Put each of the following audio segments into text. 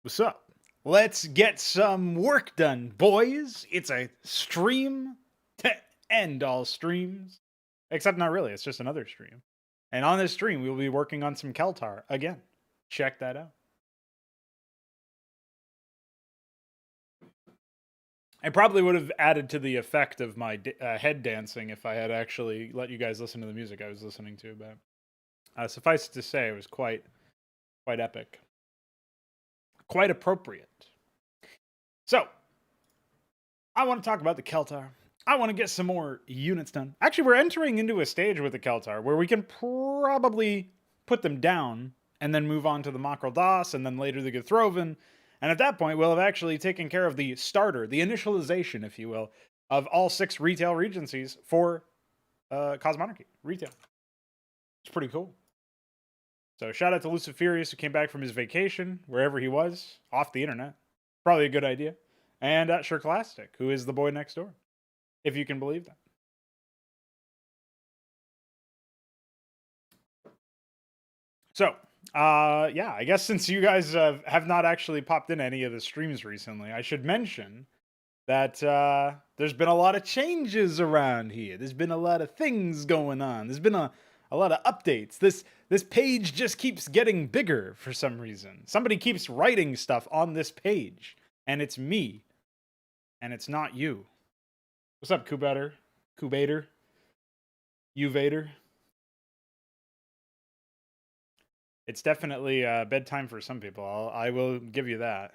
What's up? Let's get some work done, boys. It's a stream to end all streams. Except not really, it's just another stream. And on this stream, we will be working on some Keltar again. Check that out. I probably would have added to the effect of my head dancing if I had actually let you guys listen to the music I was listening to, but suffice it to say, it was quite epic. Quite appropriate. So, I want to talk about the Keltar. I want to get some more units done. Actually, we're entering into a stage with the Keltar where we can probably put them down and then move on to the Makral Das and then later the Githroven. And at that point, we'll have actually taken care of the starter, the initialization, if you will, of all 6 retail regencies for Cosmonarchy retail. It's pretty cool. So shout out to Luciferius, who came back from his vacation, wherever he was, off the internet. Probably a good idea. And Shirklastic, who is the boy next door, if you can believe that. So, yeah, I guess since you guys have not actually popped in any of the streams recently, I should mention that there's been a lot of changes around here. There's been a lot of things going on. There's been a lot of updates. This page just keeps getting bigger for some reason. Somebody keeps writing stuff on this page, and it's me, and it's not you. What's up, Kubater? Kubater? Uvader? It's definitely bedtime for some people. I will give you that.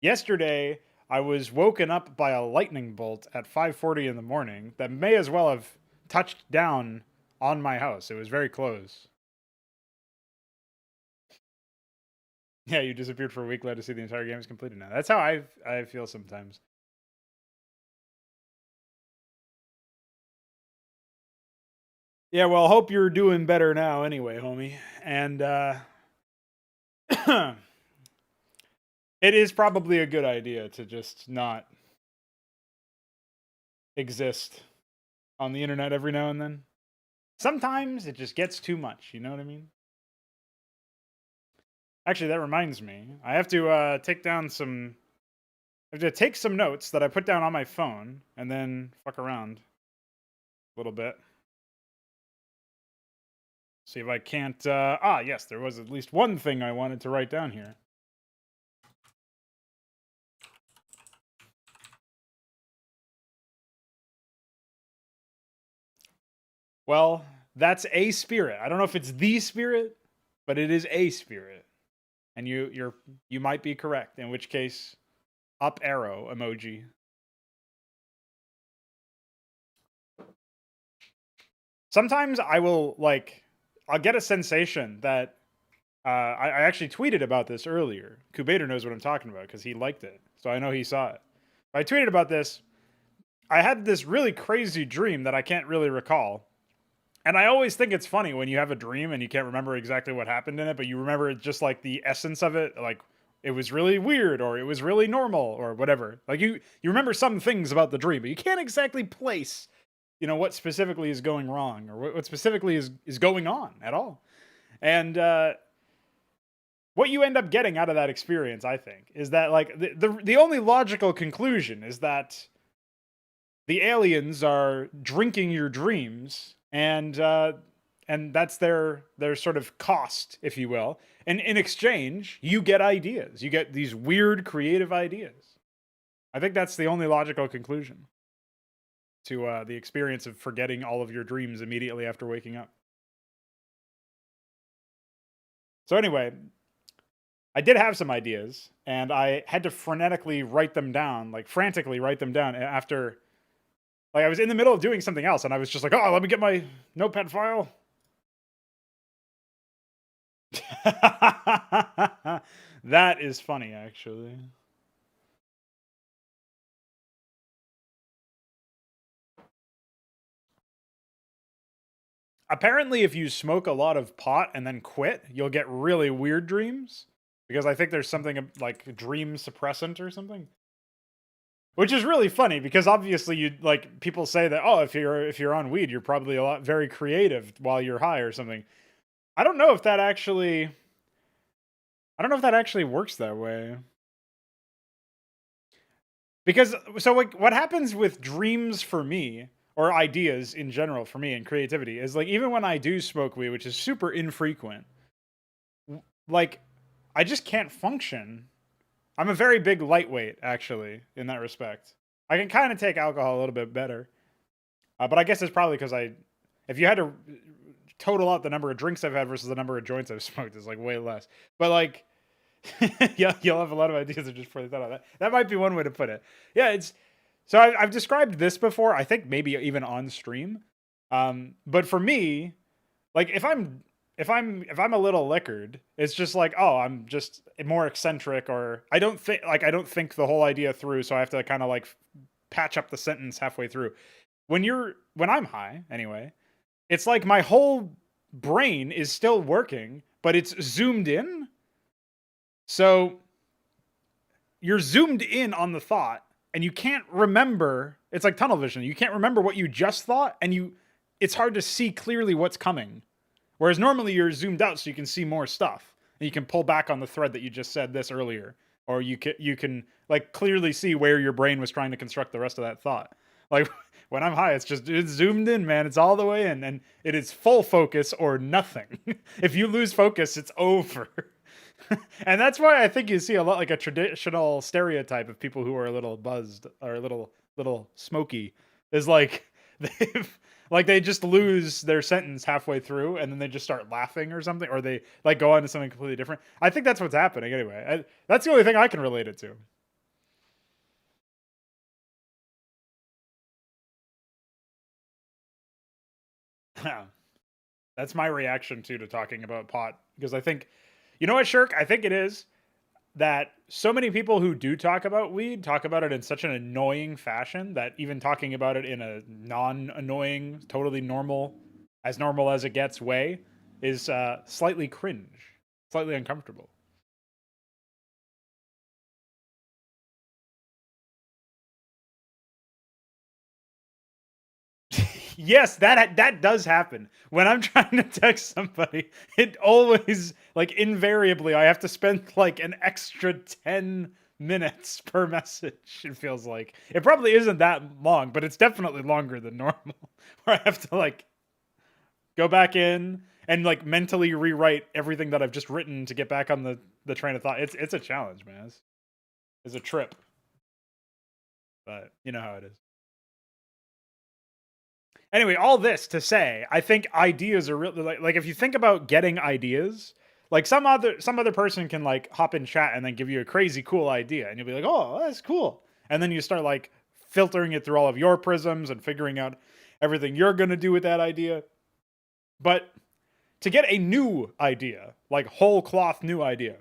Yesterday, I was woken up by a lightning bolt at 5:40 in the morning that may as well have touched down on my house. It was very close. Yeah, you disappeared for a week, glad to see the entire game is completed now. That's how I feel sometimes. Yeah, well, hope you're doing better now anyway, homie. And it is probably a good idea to just not exist on the internet every now and then. Sometimes it just gets too much, you know what I mean? Actually, that reminds me. I have to take down some I have to take some notes that I put down on my phone and then fuck around a little bit. See if I can't yes, there was at least one thing I wanted to write down here. Well, that's a spirit. I don't know if it's the spirit, but it is a spirit. And you might be correct, in which case up arrow emoji. Sometimes I will I'll get a sensation that I actually tweeted about this earlier. Kubater knows what I'm talking about because he liked it, so I know he saw it. I tweeted about this. I had this really crazy dream that I can't really recall. And I always think it's funny when you have a dream and you can't remember exactly what happened in it, but you remember just like the essence of it, like it was really weird or it was really normal or whatever. Like you remember some things about the dream, but you can't exactly place, what specifically is going wrong or what specifically is going on at all. And what you end up getting out of that experience, I think, is that like the only logical conclusion is that the aliens are drinking your dreams and that's their sort of cost, if you will. And in exchange, you get ideas. You get these weird, creative ideas. I think that's the only logical conclusion to the experience of forgetting all of your dreams immediately after waking up. So anyway, I did have some ideas, and I had to frantically write them down after. Like, I was in the middle of doing something else, and I was just like, oh, let me get my notepad file. That is funny, actually. Apparently, if you smoke a lot of pot and then quit, you'll get really weird dreams. Because I think there's something like dream suppressant or something. Which is really funny because obviously people say that, oh, if you're on weed, you're probably very creative while you're high or something. I don't know if that actually works that way. Because so like what happens with dreams for me or ideas in general for me and creativity is like even when I do smoke weed, which is super infrequent, like I just can't function. I'm a very big lightweight actually in that respect. I can kind of take alcohol a little bit better, but I guess it's probably because if you had to total out the number of drinks I've had versus the number of joints I've smoked, it's like way less. But like, yeah, you'll have a lot of ideas of just before they thought of that. That might be one way to put it. Yeah, it's so I've described this before. I think maybe even on stream. But for me, like if I'm a little liquored, it's just like, oh, I'm just more eccentric, or I don't think the whole idea through, so I have to kind of like patch up the sentence halfway through. When I'm high, anyway, it's like my whole brain is still working, but it's zoomed in. So you're zoomed in on the thought and you can't remember. It's like tunnel vision. You can't remember what you just thought, and it's hard to see clearly what's coming. Whereas normally you're zoomed out so you can see more stuff and you can pull back on the thread that you just said this earlier, or you can like clearly see where your brain was trying to construct the rest of that thought. Like when I'm high, it's zoomed in, man. It's all the way in, and it is full focus or nothing. If you lose focus, it's over. And that's why I think you see a lot like a traditional stereotype of people who are a little buzzed or a little smoky is like they've like they just lose their sentence halfway through and then they just start laughing or something, or they like go on to something completely different. I think that's what's happening anyway. That's the only thing I can relate it to. That's my reaction to talking about pot, because I think, you know what, Shirk? I think it is that so many people who do talk about weed talk about it in such an annoying fashion that even talking about it in a non-annoying, totally normal as it gets way is slightly cringe, slightly uncomfortable. Yes, that does happen. When I'm trying to text somebody, it always like invariably I have to spend like an extra 10 minutes per message. It feels like. It probably isn't that long, but it's definitely longer than normal. Where I have to like go back in and like mentally rewrite everything that I've just written to get back on the train of thought. It's a challenge, man. It's a trip, but you know how it is. Anyway, all this to say, I think ideas are really like if you think about getting ideas, like some other person can like hop in chat and then give you a crazy cool idea, and you'll be like, oh, that's cool, and then you start like filtering it through all of your prisms and figuring out everything you're gonna do with that idea. But to get a new idea, like whole cloth new idea,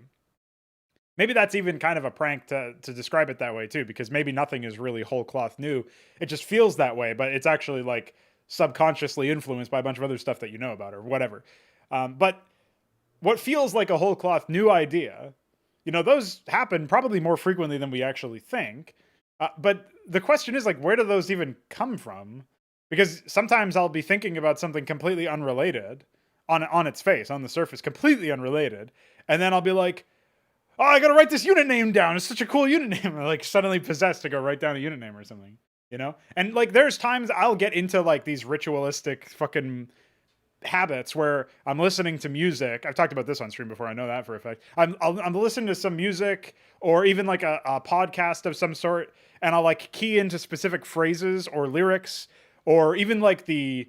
maybe that's even kind of a prank to describe it that way too, because maybe nothing is really whole cloth new. It just feels that way, but it's actually like subconsciously influenced by a bunch of other stuff that you know about or whatever. But what feels like a whole cloth new idea, those happen probably more frequently than we actually think. But the question is like, where do those even come from? Because sometimes I'll be thinking about something completely unrelated on its face, on the surface, completely unrelated, and then I'll be like, oh, I gotta write this unit name down. It's such a cool unit name. I'm like suddenly possessed to go write down a unit name or something, And like, there's times I'll get into like these ritualistic fucking habits where I'm listening to music. I've talked about this on stream before. I know that for a fact. I'm listening to some music or even like a podcast of some sort, and I'll like key into specific phrases or lyrics or even like the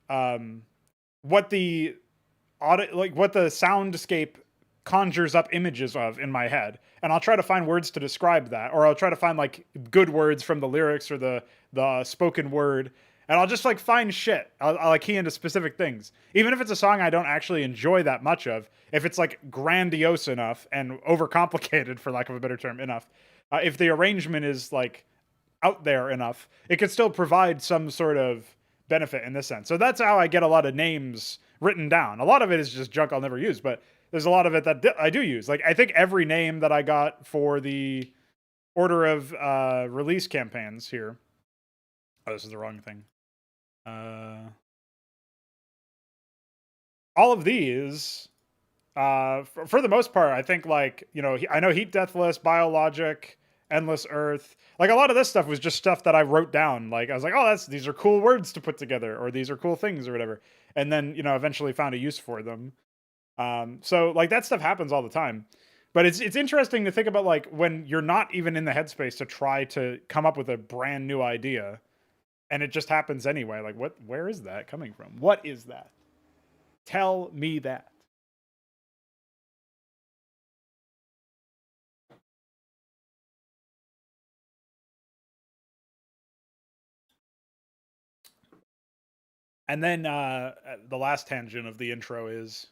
what the what the soundscape conjures up images of in my head, and I'll try to find words to describe that, or I'll try to find like good words from the lyrics or the spoken word, and I'll just like find shit. I'll like key into specific things, even if it's a song I don't actually enjoy that much of. If it's like grandiose enough and overcomplicated, for lack of a better term, enough, if the arrangement is like out there enough, it could still provide some sort of benefit in this sense. So that's how I get a lot of names written down. A lot of it is just junk I'll never use, but there's a lot of it that I do use. Like I think every name that I got for the order of release campaigns here. Oh, this is the wrong thing. All of these, for the most part, I think like I know Heat Deathless, Biologic, endless earth. Like a lot of this stuff was just stuff that I wrote down. Like I was like, oh, these are cool words to put together, or these are cool things, or whatever. And then eventually found a use for them. So like that stuff happens all the time. But it's interesting to think about like when you're not even in the headspace to try to come up with a brand new idea, and it just happens anyway. Like where is that coming from? What is that? Tell me that. And then the last tangent of the intro is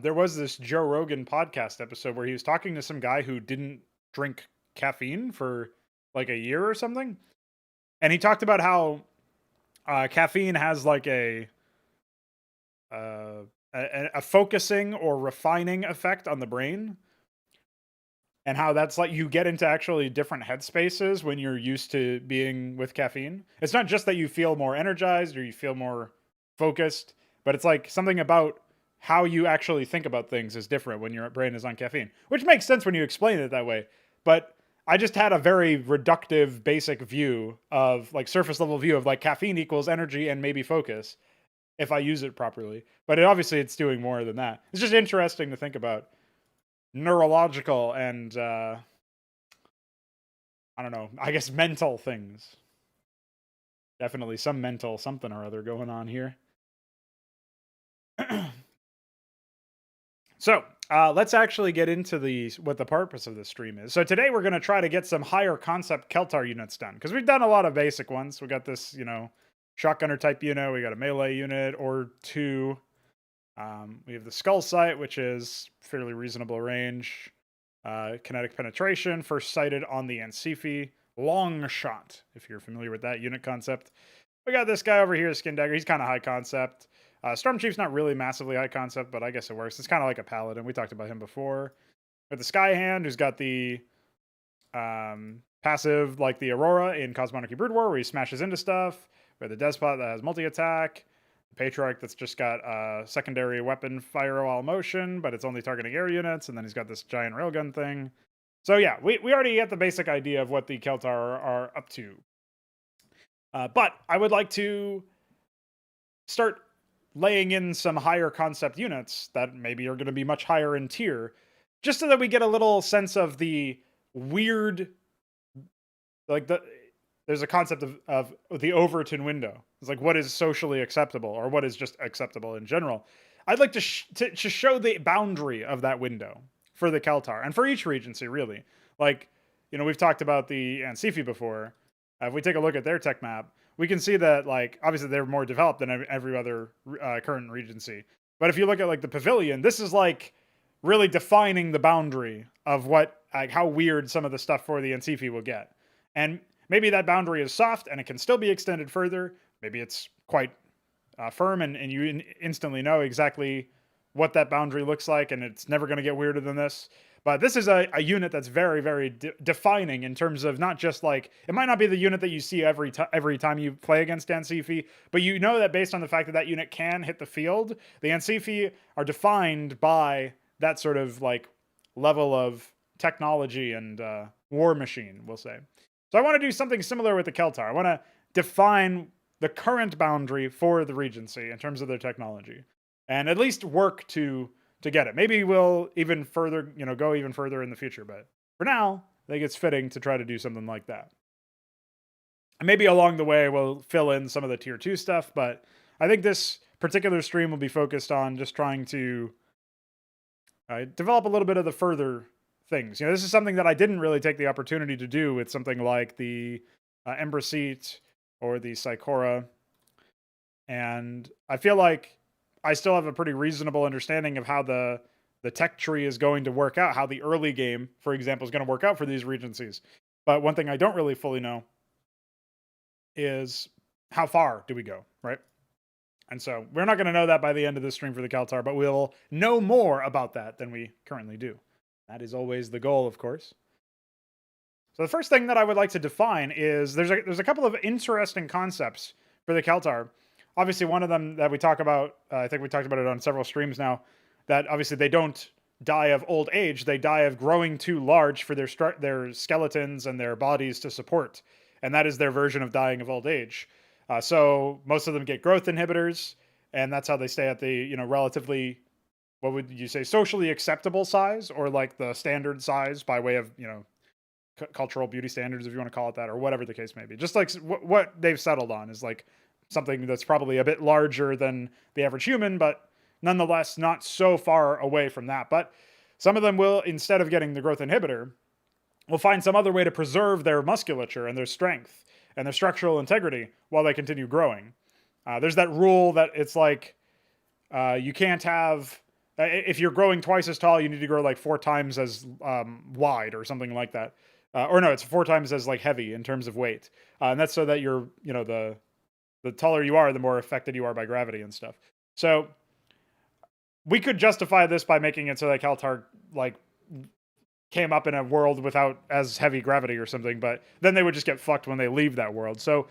there was this Joe Rogan podcast episode where he was talking to some guy who didn't drink caffeine for like a year or something, and he talked about how caffeine has like uh, a focusing or refining effect on the brain, and how that's like you get into actually different headspaces when you're used to being with caffeine. It's not just that you feel more energized or you feel more focused, but it's like something about how you actually think about things is different when your brain is on caffeine, which makes sense when you explain it that way. But I just had a very reductive, basic view of like surface level view of like caffeine equals energy and maybe focus if I use it properly. But obviously it's doing more than that. It's just interesting to think about neurological and I don't know, I guess mental things. Definitely some mental something or other going on here. So let's actually get into what the purpose of this stream is. So today we're going to try to get some higher concept Keltar units done, because we've done a lot of basic ones. We got this, shotgunner type unit. We got a melee unit or two. We have the skull sight, which is fairly reasonable range. Kinetic penetration, first sighted on the Ansifi. Long shot, if you're familiar with that unit concept. We got this guy over here, Skin Dagger. He's kind of high concept. Storm Chief's not really massively high concept, but I guess it works. It's kind of like a paladin. We talked about him before. With the Sky Hand, who's got the passive like the Aurora in Cosmonarchy Brood War, where he smashes into stuff. We have the Despot that has multi-attack. Patriarch that's just got a secondary weapon fire while motion, but it's only targeting air units, and then he's got this giant railgun thing. So yeah, we already get the basic idea of what the Keltar are up to. But I would like to start laying in some higher concept units that maybe are going to be much higher in tier, just so that we get a little sense of the weird, like there's a concept of the Overton window. It's like what is socially acceptable or what is just acceptable in general. I'd like to show the boundary of that window for the Keltar and for each regency, really. Like, we've talked about the Ansifi before. If we take a look at their tech map, we can see that, like, obviously they're more developed than every other current regency. But if you look at, like, the Pavilion, this is, like, really defining the boundary of what, like, how weird some of the stuff for the Ansifi will get. And maybe that boundary is soft and it can still be extended further. Maybe it's quite firm and you instantly know exactly what that boundary looks like, and it's never going to get weirder than this. But this is a unit that's very, very defining in terms of not just like, it might not be the unit that you see every time you play against Ansifi, but you know that based on the fact that that unit can hit the field, the Ansifi are defined by that sort of like level of technology and war machine, we'll say. So I want to do something similar with the Keltar. I want to define the current boundary for the Regency in terms of their technology, and at least work to get it. Maybe we'll even further, go even further in the future. But for now, I think it's fitting to try to do something like that. And maybe along the way, we'll fill in some of the tier 2 stuff. But I think this particular stream will be focused on just trying to develop a little bit of the further things. This is something that I didn't really take the opportunity to do with something like the Embraceet or the Psychora. And I feel like I still have a pretty reasonable understanding of how the tech tree is going to work out, how the early game, for example, is going to work out for these regencies. But one thing I don't really fully know is how far do we go, right? And so we're not going to know that by the end of this stream for the Keltar, but we'll know more about that than we currently do. That is always the goal, of course. So the first thing that I would like to define is there's a couple of interesting concepts for the Keltar. Obviously, one of them that we talk about, I think we talked about it on several streams now, that obviously they don't die of old age. They die of growing too large for their skeletons and their bodies to support, and that is their version of dying of old age. So most of them get growth inhibitors, and that's how they stay at the relatively, what would you say, socially acceptable size, or like the standard size by way of cultural beauty standards, if you want to call it that, or whatever the case may be. Just like what they've settled on is like something that's probably a bit larger than the average human, but nonetheless not so far away from that. But some of them will, instead of getting the growth inhibitor, will find some other way to preserve their musculature and their strength and their structural integrity while they continue growing. There's that rule that it's like you can't have, if you're growing twice as tall, you need to grow like 4 times as wide or something like that. Or no, it's 4 times as like heavy in terms of weight. And that's so that you're, the taller you are, the more affected you are by gravity and stuff. So we could justify this by making it so that Keltar like came up in a world without as heavy gravity or something, but then they would just get fucked when they leave that world. So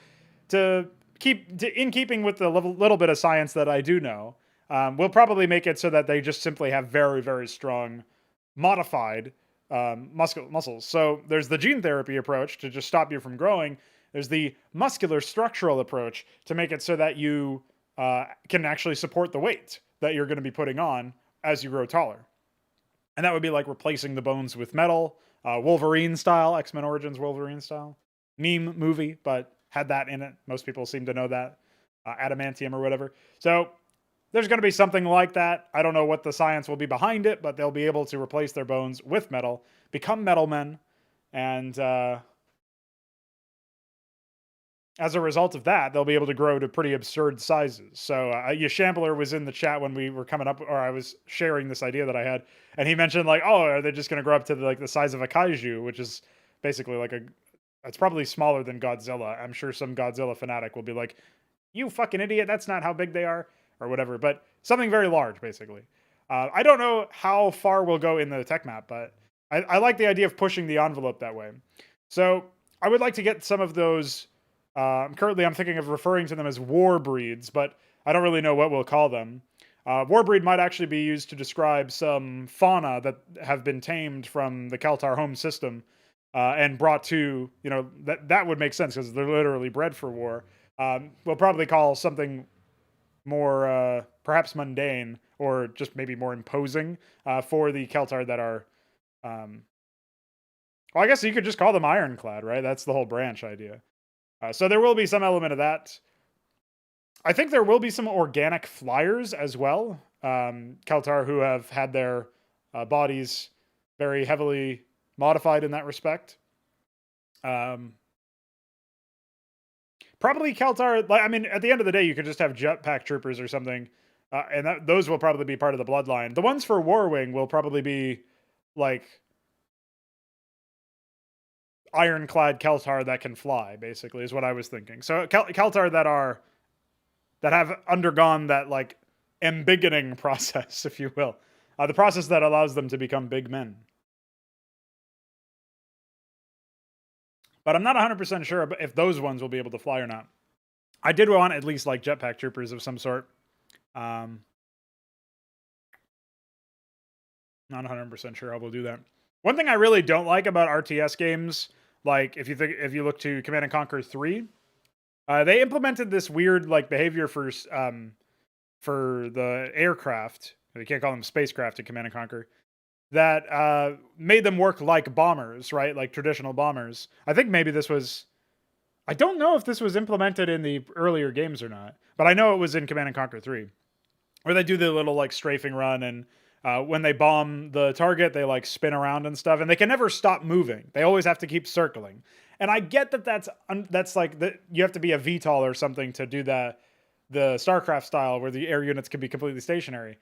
in keeping with the little bit of science that I do know, we'll probably make it so that they just simply have very, very strong modified muscles. So there's the gene therapy approach to just stop you from growing. There's the muscular structural approach to make it so that you can actually support the weight that you're going to be putting on as you grow taller. And that would be like replacing the bones with metal, Wolverine style, X-Men Origins Wolverine style. Meme movie, but had that in it. Most people seem to know that. Adamantium or whatever. So there's going to be something like that. I don't know what the science will be behind it, but they'll be able to replace their bones with metal, become metal men, and as a result of that, they'll be able to grow to pretty absurd sizes. So Yashambler was in the chat when we were coming up, or I was sharing this idea that I had, and he mentioned like, oh, are they just going to grow up to the size of a kaiju, which is basically like it's probably smaller than Godzilla. I'm sure some Godzilla fanatic will be like, you fucking idiot, that's not how big they are, or whatever, but something very large, basically. I don't know how far we'll go in the tech map, but I like the idea of pushing the envelope that way. So I would like to get some of those. Currently, I'm thinking of referring to them as war breeds, but I don't really know what we'll call them. War breed might actually be used to describe some fauna that have been tamed from the Keltar home system and brought to, that would make sense because they're literally bred for war. We'll probably call something more perhaps mundane or just maybe more imposing for the Keltar that are, well, I guess you could just call them ironclad, right? That's the whole branch idea. So there will be some element of that. I think there will be some organic flyers as well. Keltar who have had their bodies very heavily modified in that respect. Probably Keltar, I mean, at the end of the day, you could just have jetpack troopers or something, and those will probably be part of the bloodline. The ones for Warwing will probably be like ironclad Keltar that can fly, basically, is what I was thinking. So Keltar that have undergone that like embiggening process, if you will, the process that allows them to become big men. But I'm not 100% sure if those ones will be able to fly or not. I did want at least like jetpack troopers of some sort. Not 100% sure how we'll do that. One thing I really don't like about RTS games, like if you look to Command and Conquer 3, they implemented this weird like behavior for the aircraft. You can't call them spacecraft in Command and Conquer. That made them work like bombers, right? Like traditional bombers. I think maybe this was, I don't know if this was implemented in the earlier games or not, but I know it was in Command and Conquer 3, where they do the little like strafing run, and when they bomb the target, they like spin around and stuff, and they can never stop moving. They always have to keep circling. And I get that that's like you have to be a VTOL or something to do the StarCraft style where the air units can be completely stationary.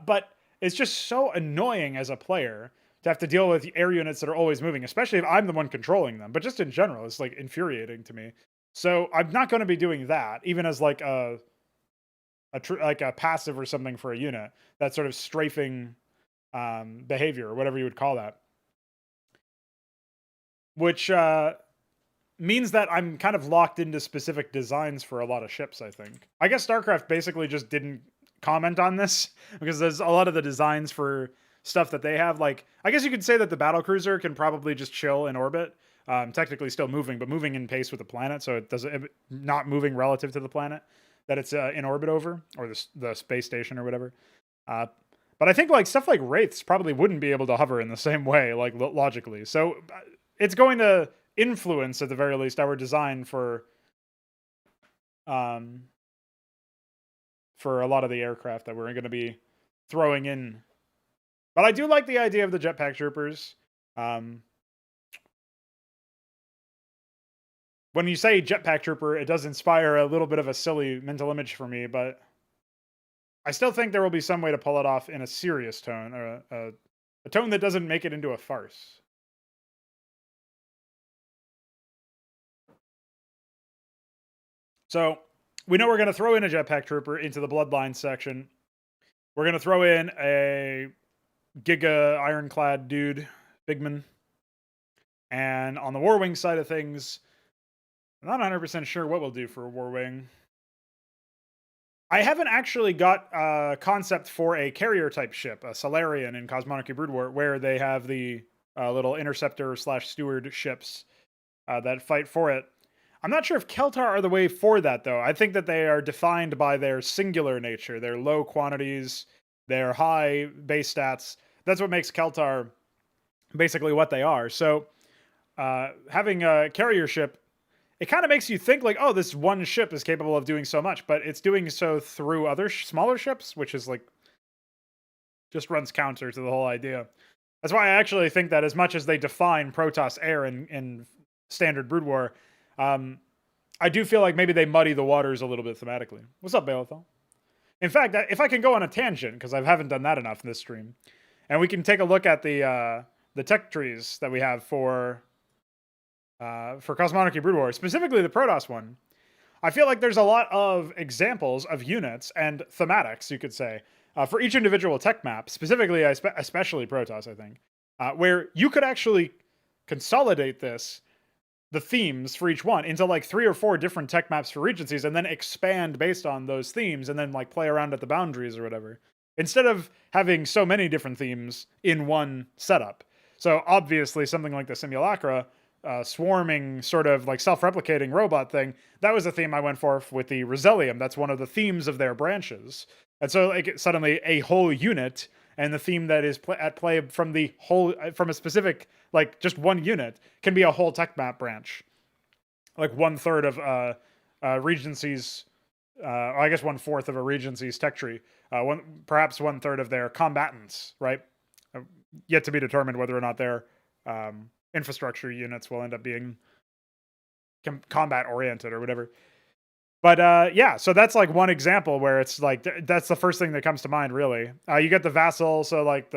But it's just so annoying as a player to have to deal with air units that are always moving, especially if I'm the one controlling them. But just in general, it's like infuriating to me. So I'm not going to be doing that, even as like a passive or something for a unit. That sort of strafing behavior, or whatever you would call that. Which means that I'm kind of locked into specific designs for a lot of ships, I think. I guess StarCraft basically just didn't comment on this, because there's a lot of the designs for stuff that they have. Like, I guess you could say that the battlecruiser can probably just chill in orbit, technically still moving, but moving in pace with the planet, so it doesn't not moving relative to the planet that it's in orbit over, or the space station or whatever. Uh, but I think like stuff like wraiths probably wouldn't be able to hover in the same way, like logically. So it's going to influence, at the very least, our design um, for a lot of the aircraft that we're going to be throwing in. But I do like the idea of the jetpack troopers. When you say jetpack trooper, it does inspire a little bit of a silly mental image for me, but I still think there will be some way to pull it off in a serious tone, or a tone that doesn't make it into a farce. So we know we're going to throw in a jetpack trooper into the Bloodline section. We're going to throw in a Giga Ironclad dude, Bigman. And on the Warwing side of things, I'm not 100% sure what we'll do for a Warwing. I haven't actually got a concept for a carrier type ship, a Solarian in Cosmonarchy Brood War, where they have the little interceptor / steward ships that fight for it. I'm not sure if Keltar are the way for that, though. I think that they are defined by their singular nature, their low quantities, their high base stats. That's what makes Keltar basically what they are. So having a carrier ship, it kind of makes you think like, oh, this one ship is capable of doing so much, but it's doing so through other smaller ships, which is like, just runs counter to the whole idea. That's why I actually think that as much as they define Protoss Air in standard Brood War, I do feel like maybe they muddy the waters a little bit thematically. What's up, Balathol? In fact, if I can go on a tangent, because I haven't done that enough in this stream, and we can take a look at the tech trees that we have for Cosmonarchy Brood War, specifically the Protoss one. I feel like there's a lot of examples of units and thematics, you could say, for each individual tech map, specifically, especially Protoss, I think, where you could actually consolidate the themes for each one into like 3 or 4 different tech maps for regencies, and then expand based on those themes, and then like play around at the boundaries or whatever, instead of having so many different themes in one setup. So obviously something like the Simulacra, swarming sort of like self-replicating robot thing, that was a theme I went for with the Rosellium. That's one of the themes of their branches. And so like suddenly a whole unit, and the theme that is at play from the whole, from a specific, like just one unit, can be a whole tech map branch. Like 1/3 of Regency's, I guess 1/4 of a Regency's tech tree. Perhaps 1/3 of their combatants, right? Yet to be determined whether or not their infrastructure units will end up being combat oriented or whatever. But yeah, so that's like one example where it's like that's the first thing that comes to mind, really. You get the vassal, so like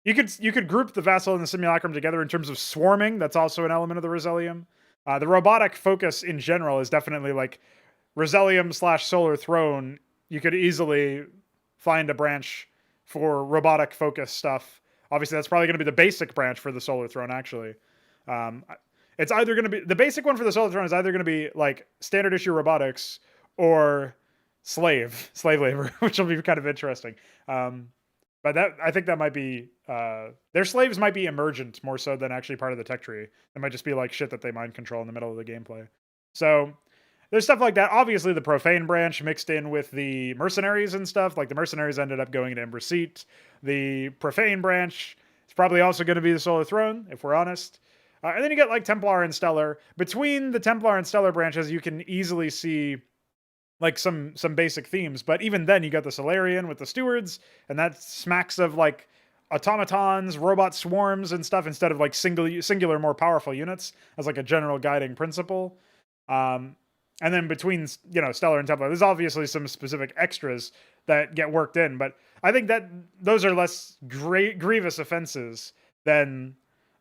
you could group the vassal and the simulacrum together in terms of swarming. That's also an element of the Rosellium. The robotic focus in general is definitely like Rosellium / Solar Throne. You could easily find a branch for robotic focus stuff. Obviously, that's probably going to be the basic branch for the Solar Throne, actually. It's either going to be, the basic one for the Solar Throne is either going to be like standard issue robotics or slave labor, which will be kind of interesting. But I think that might be, their slaves might be emergent more so than actually part of the tech tree. It might just be like shit that they mind control in the middle of the gameplay. So there's stuff like that. Obviously, the profane branch mixed in with the mercenaries and stuff. Like the mercenaries ended up going to Ember Seat. The profane branch is probably also going to be the Solar Throne, if we're honest. And then you get like Templar and Stellar. Between the Templar and Stellar branches, you can easily see like some basic themes. But even then, you got the Solarian with the stewards, and that smacks of like automatons, robot swarms, and stuff instead of like singular, more powerful units as like a general guiding principle. And then between, Stellar and Templar, there's obviously some specific extras that get worked in, but I think that those are less grievous offenses than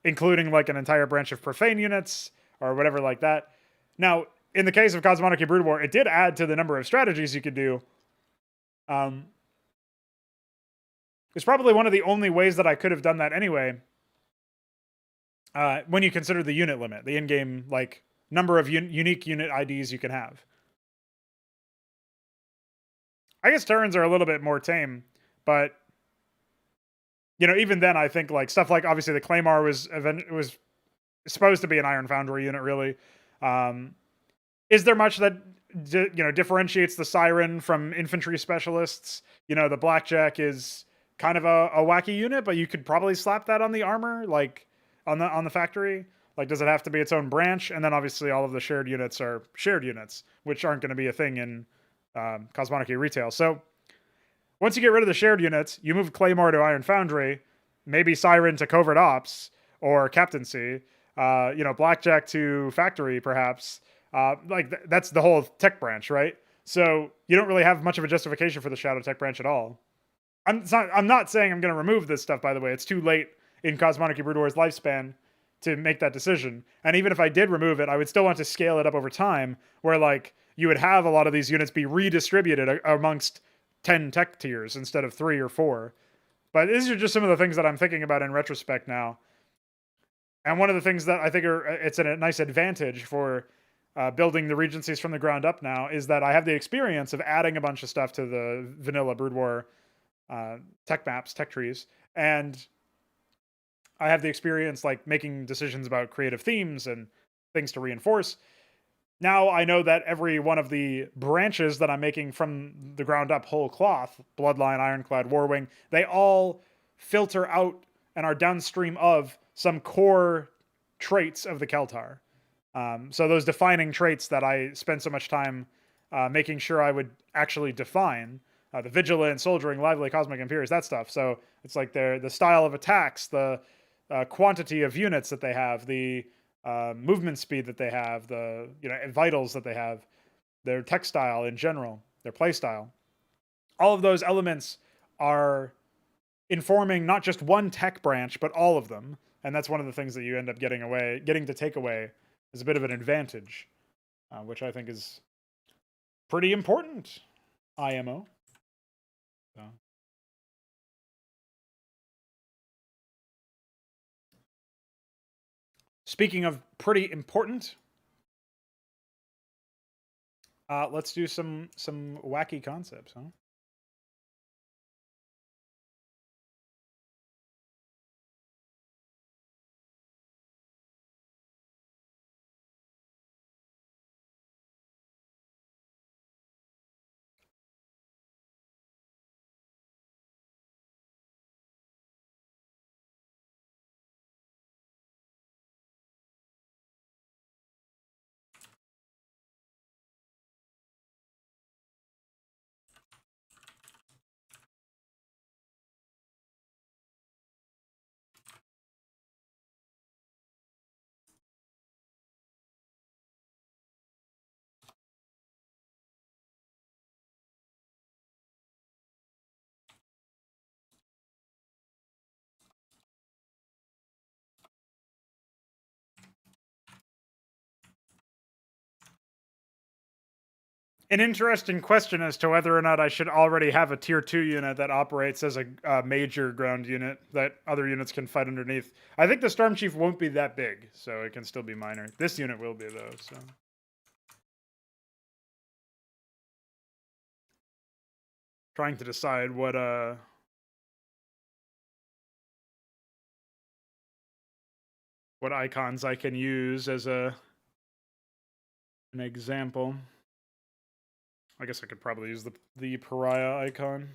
including like an entire branch of profane units or whatever like that. Now, in the case of Cosmonarchy Brood War, it did add to the number of strategies you could do. It's probably one of the only ways that I could have done that anyway. When you consider the unit limit, the in-game like number of unique unit IDs you can have. I guess turns are a little bit more tame, but even then, I think like stuff like obviously the Claymore was supposed to be an Iron Foundry unit, really. Um, is there much that differentiates the Siren from infantry specialists? The Blackjack is kind of a wacky unit, but you could probably slap that on the armor, like on the factory. Like, does it have to be its own branch? And then obviously all of the shared units are shared units, which aren't going to be a thing in Cosmonic retail. So once you get rid of the shared units, you move Claymore to Iron Foundry, maybe Siren to Covert Ops or Captaincy, Blackjack to Factory, perhaps. That's the whole tech branch, right? So you don't really have much of a justification for the Shadow Tech branch at all. I'm not saying I'm going to remove this stuff, by the way. It's too late in Cosmonic Brood War's lifespan to make that decision. And even if I did remove it, I would still want to scale it up over time, where like you would have a lot of these units be redistributed amongst 10 tech tiers instead of 3 or 4. But these are just some of the things that I'm thinking about in retrospect now. And one of the things that I think it's a nice advantage for building the regencies from the ground up now is that I have the experience of adding a bunch of stuff to the vanilla Brood War tech maps, tech trees, and I have the experience like making decisions about creative themes and things to reinforce. Now I know that every one of the branches that I'm making from the ground up whole cloth, Bloodline, Ironclad, Warwing, they all filter out and are downstream of some core traits of the Keltar. So those defining traits that I spent so much time making sure I would actually define, the vigilant, soldiering, lively, cosmic, imperious, that stuff. So it's like the style of attacks, the quantity of units that they have, the movement speed that they have, the vitals that they have, their tech style in general, their play style. All of those elements are informing not just one tech branch, but all of them. And that's one of the things that you end up getting to take away is a bit of an advantage, which I think is pretty important. IMO. So. Speaking of pretty important, let's do some wacky concepts, huh? An interesting question as to whether or not I should already have a tier 2 unit that operates as a major ground unit that other units can fight underneath. I think the Storm Chief won't be that big, so it can still be minor. This unit will be, though, so. Trying to decide what icons I can use as an example. I guess I could probably use the pariah icon.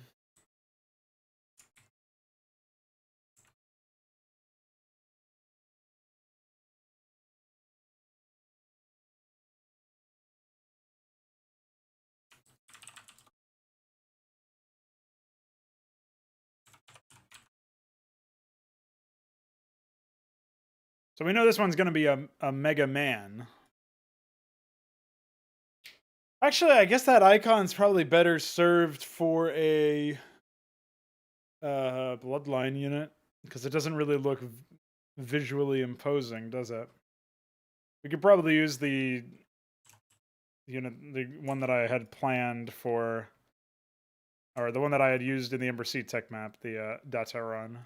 So we know this one's going to be a Mega Man. Actually, I guess that icon's probably better served for a bloodline unit because it doesn't really look visually imposing, does it? We could probably use the one that I had planned for, or the one that I had used in the Ember Sea tech map, the Dateron.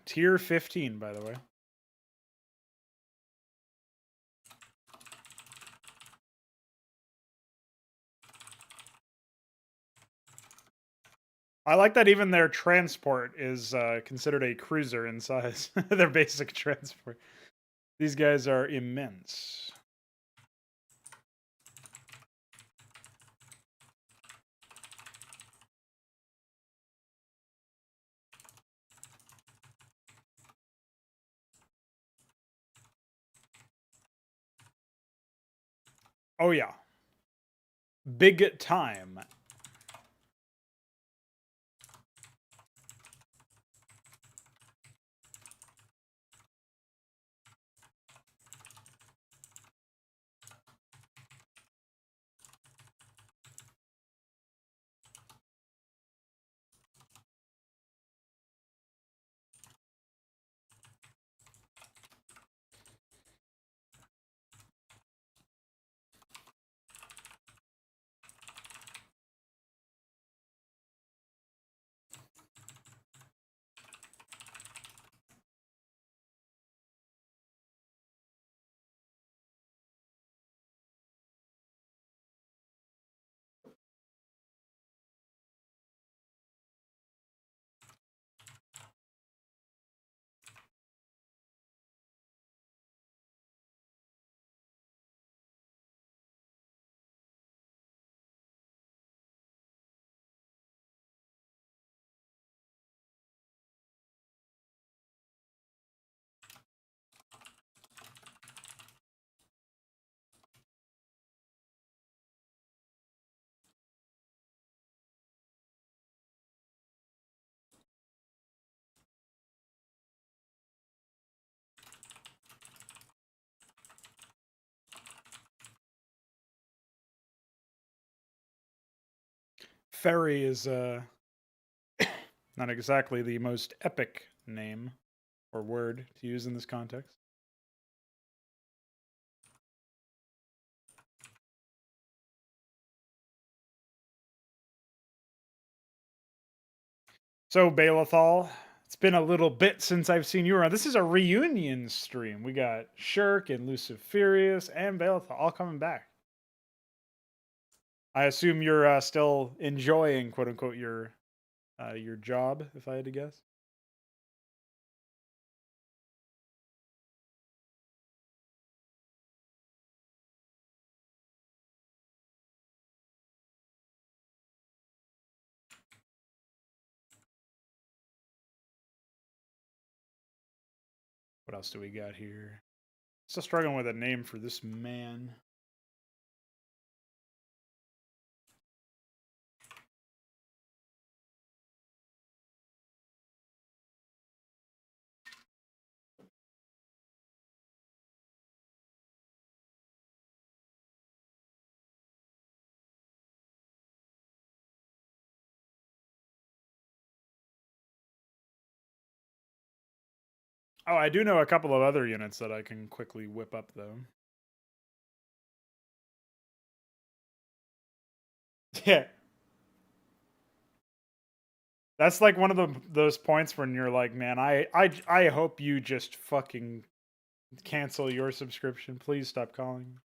Tier 15, by the way. I like that even their transport is considered a cruiser in size. Their basic transport. These guys are immense. Oh yeah. Big time. Ferry is not exactly the most epic name or word to use in this context. So, Balethal, it's been a little bit since I've seen you around. This is a reunion stream. We got Shirk and Luciferius and Balethal all coming back. I assume you're still enjoying, quote unquote, your job, if I had to guess. What else do we got here? Still struggling with a name for this man. Oh, I do know a couple of other units that I can quickly whip up, though. Yeah. That's like one of those points when you're like, man, I hope you just fucking cancel your subscription. Please stop calling.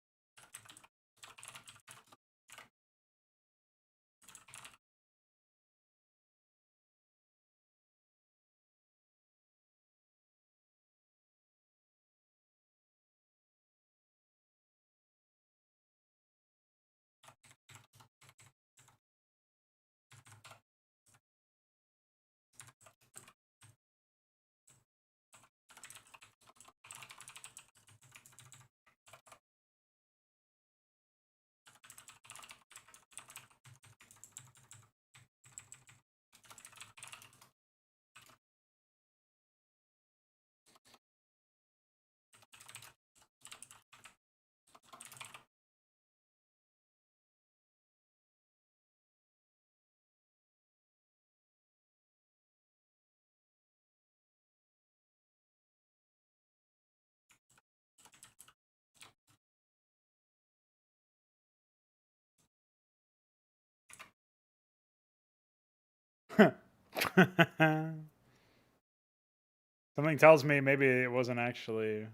Something tells me maybe it wasn't actually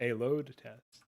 a load test.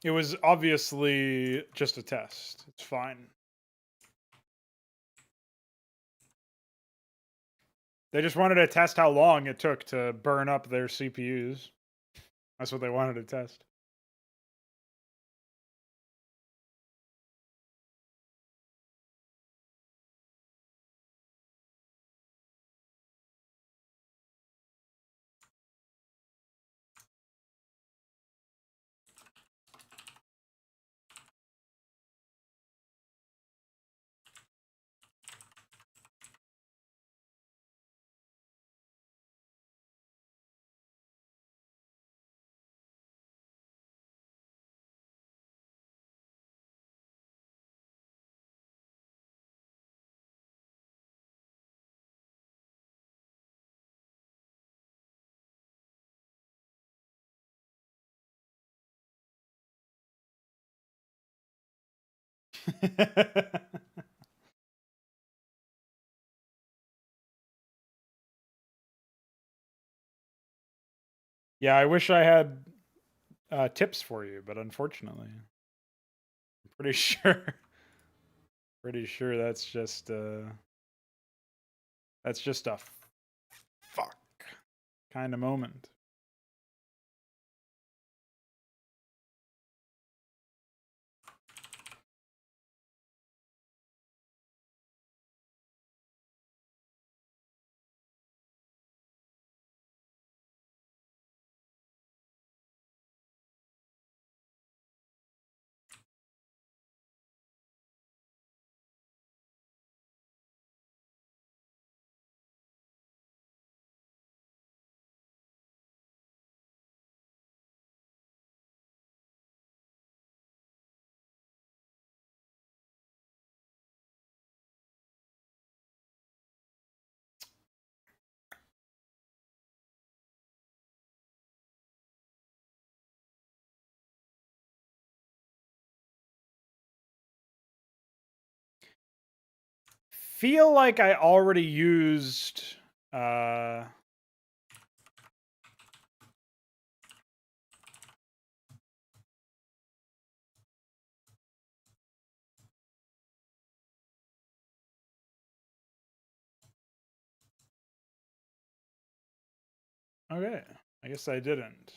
It was obviously just a test. It's fine. They just wanted to test how long it took to burn up their CPUs. That's what they wanted to test. Yeah, I wish I had tips for you, but unfortunately, I'm pretty sure. Pretty sure that's just a fuck kind of moment. Feel like I already used okay. I guess I didn't.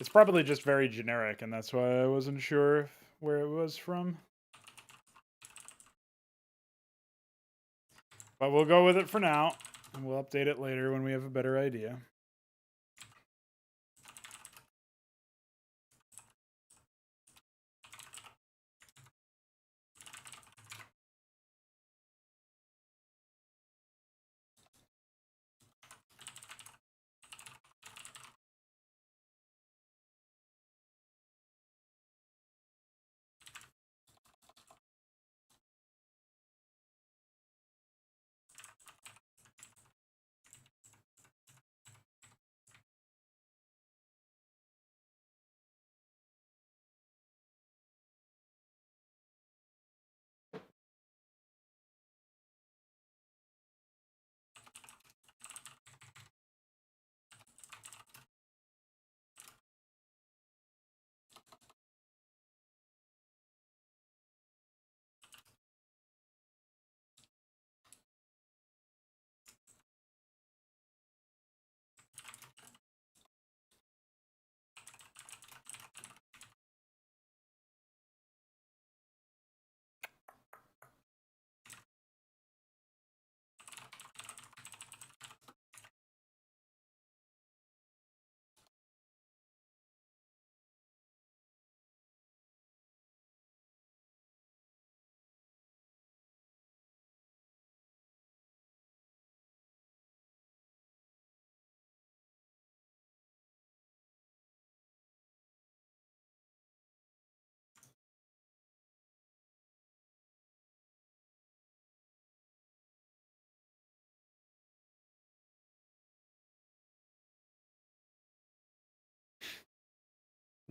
It's probably just very generic, and that's why I wasn't sure where it was from. But we'll go with it for now. And we'll update it later when we have a better idea.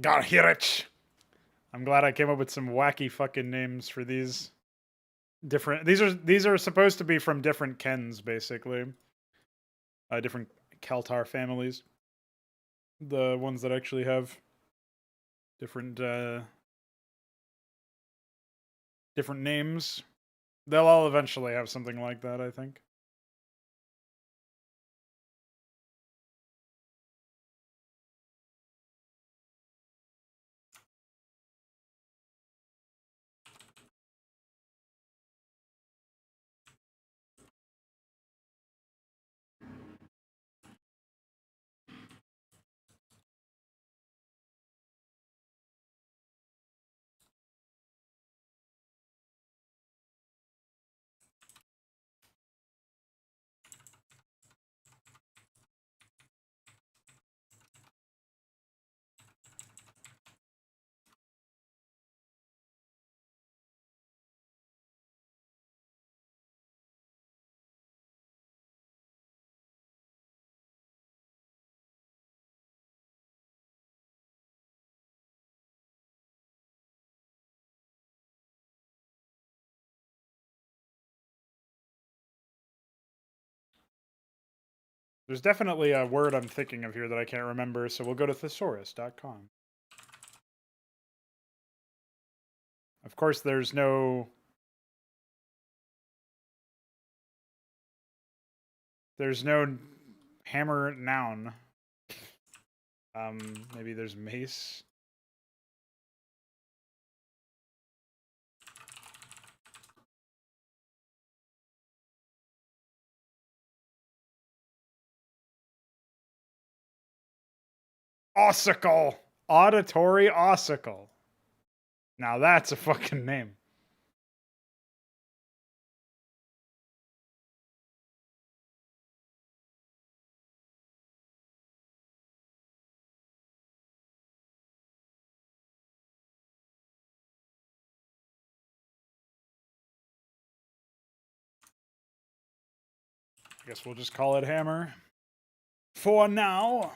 Gotta hear it. I'm glad I came up with some wacky fucking names for these different. These are supposed to be from different Kens, basically. Different Keltar families. The ones that actually have different different names. They'll all eventually have something like that, I think. There's definitely a word I'm thinking of here that I can't remember, so we'll go to thesaurus.com. Of course, there's no hammer noun. Maybe there's mace. Ossicle. Auditory ossicle. Now that's a fucking name. I guess we'll just call it hammer. For now.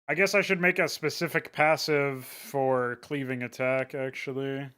I guess I should make a specific passive for cleaving attack, actually.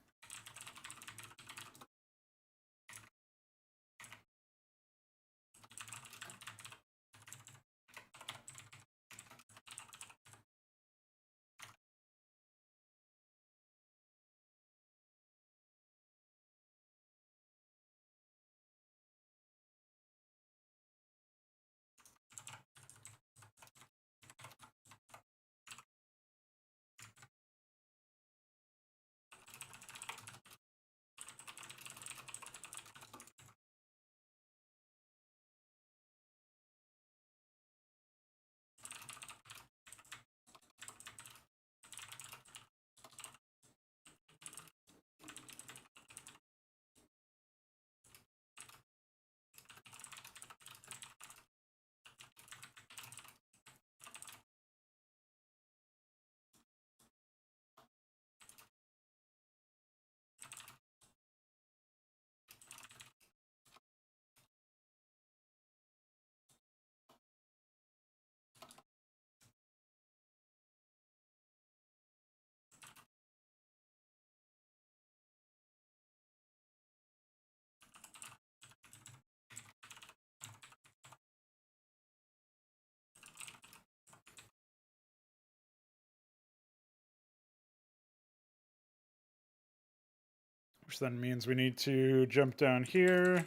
Which then means we need to jump down here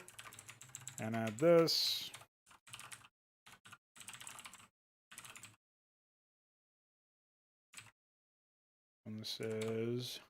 and add this. And this is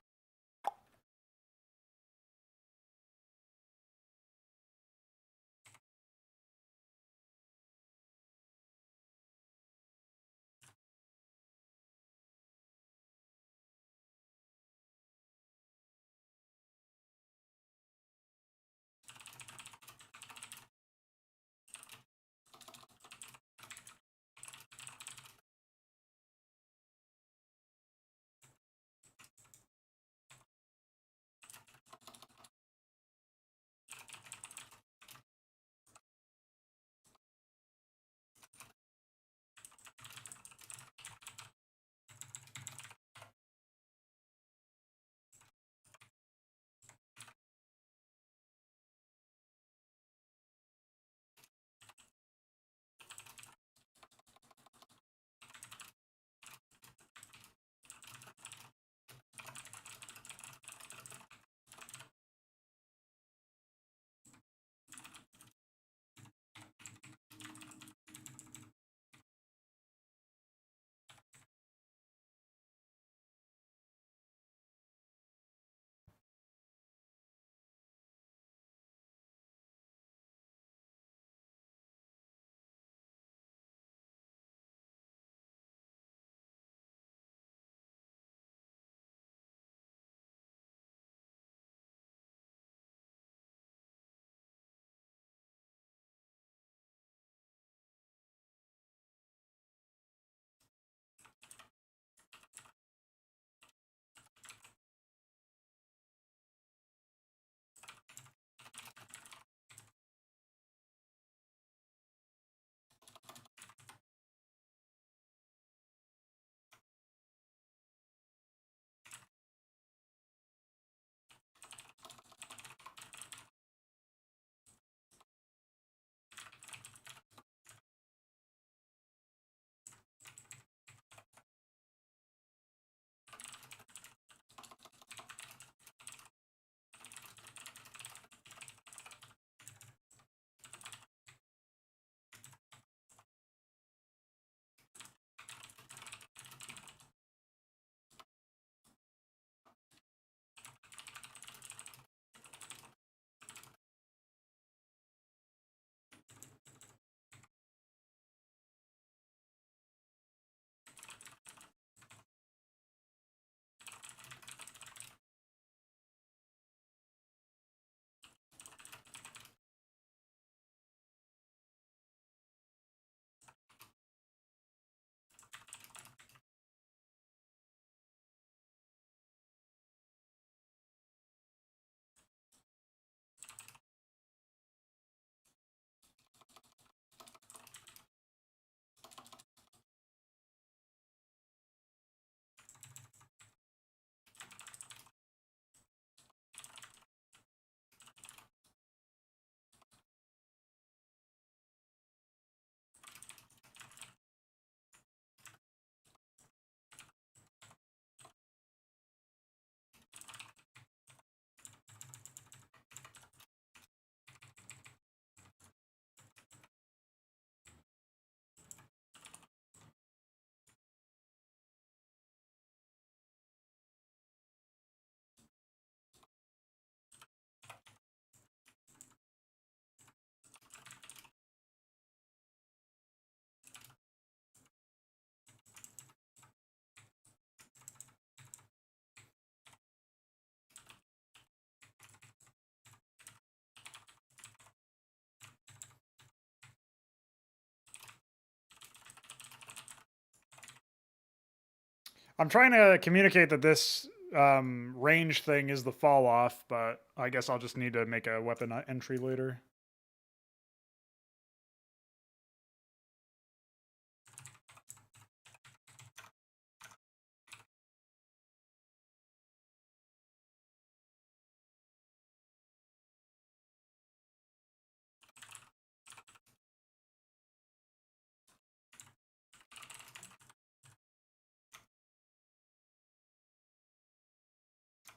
I'm trying to communicate that this range thing is the fall off, but I guess I'll just need to make a weapon entry later.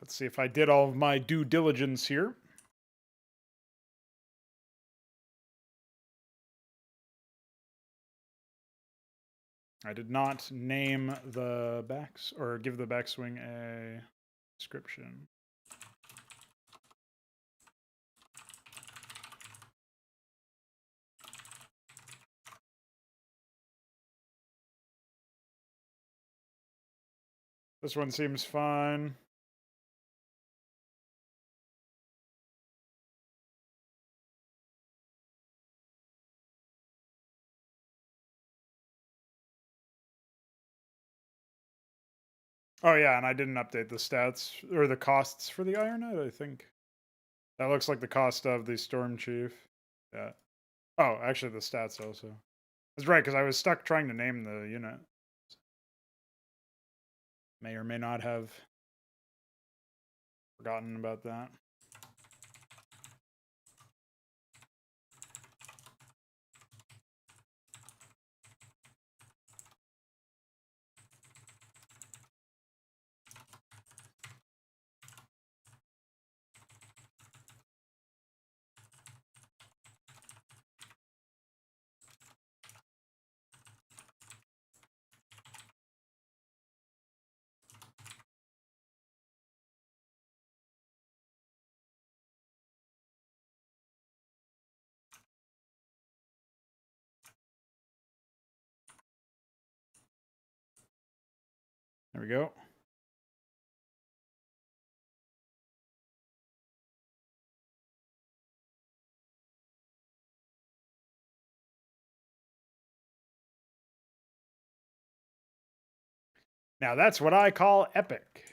Let's see if I did all of my due diligence here. I did not name the backs or give the backswing a description. This one seems fine. Oh yeah, and I didn't update the stats or the costs for the Ironite, I think. That looks like the cost of the Storm Chief. Yeah. Oh, actually the stats also. That's right, because I was stuck trying to name the unit. May or may not have forgotten about that. There we go. Now that's what I call epic.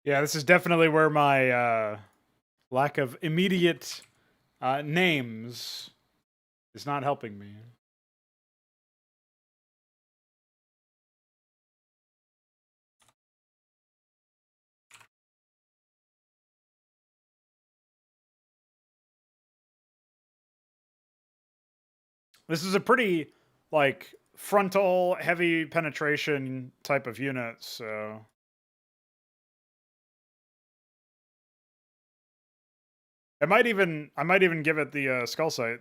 Yeah, this is definitely where my lack of immediate names is not helping me. This is a pretty, like, frontal, heavy penetration type of unit, so... I might even give it the skull sight,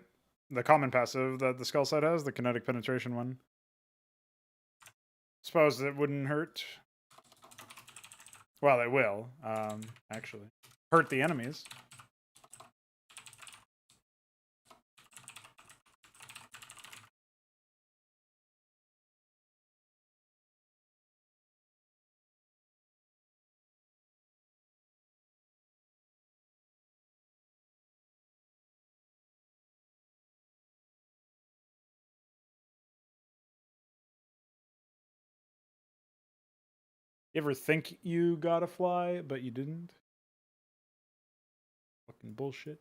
the common passive that the skull sight has, the kinetic penetration one. Suppose it wouldn't hurt. Well, it will, actually. Hurt the enemies. You ever think you gotta fly, but you didn't? Fucking bullshit.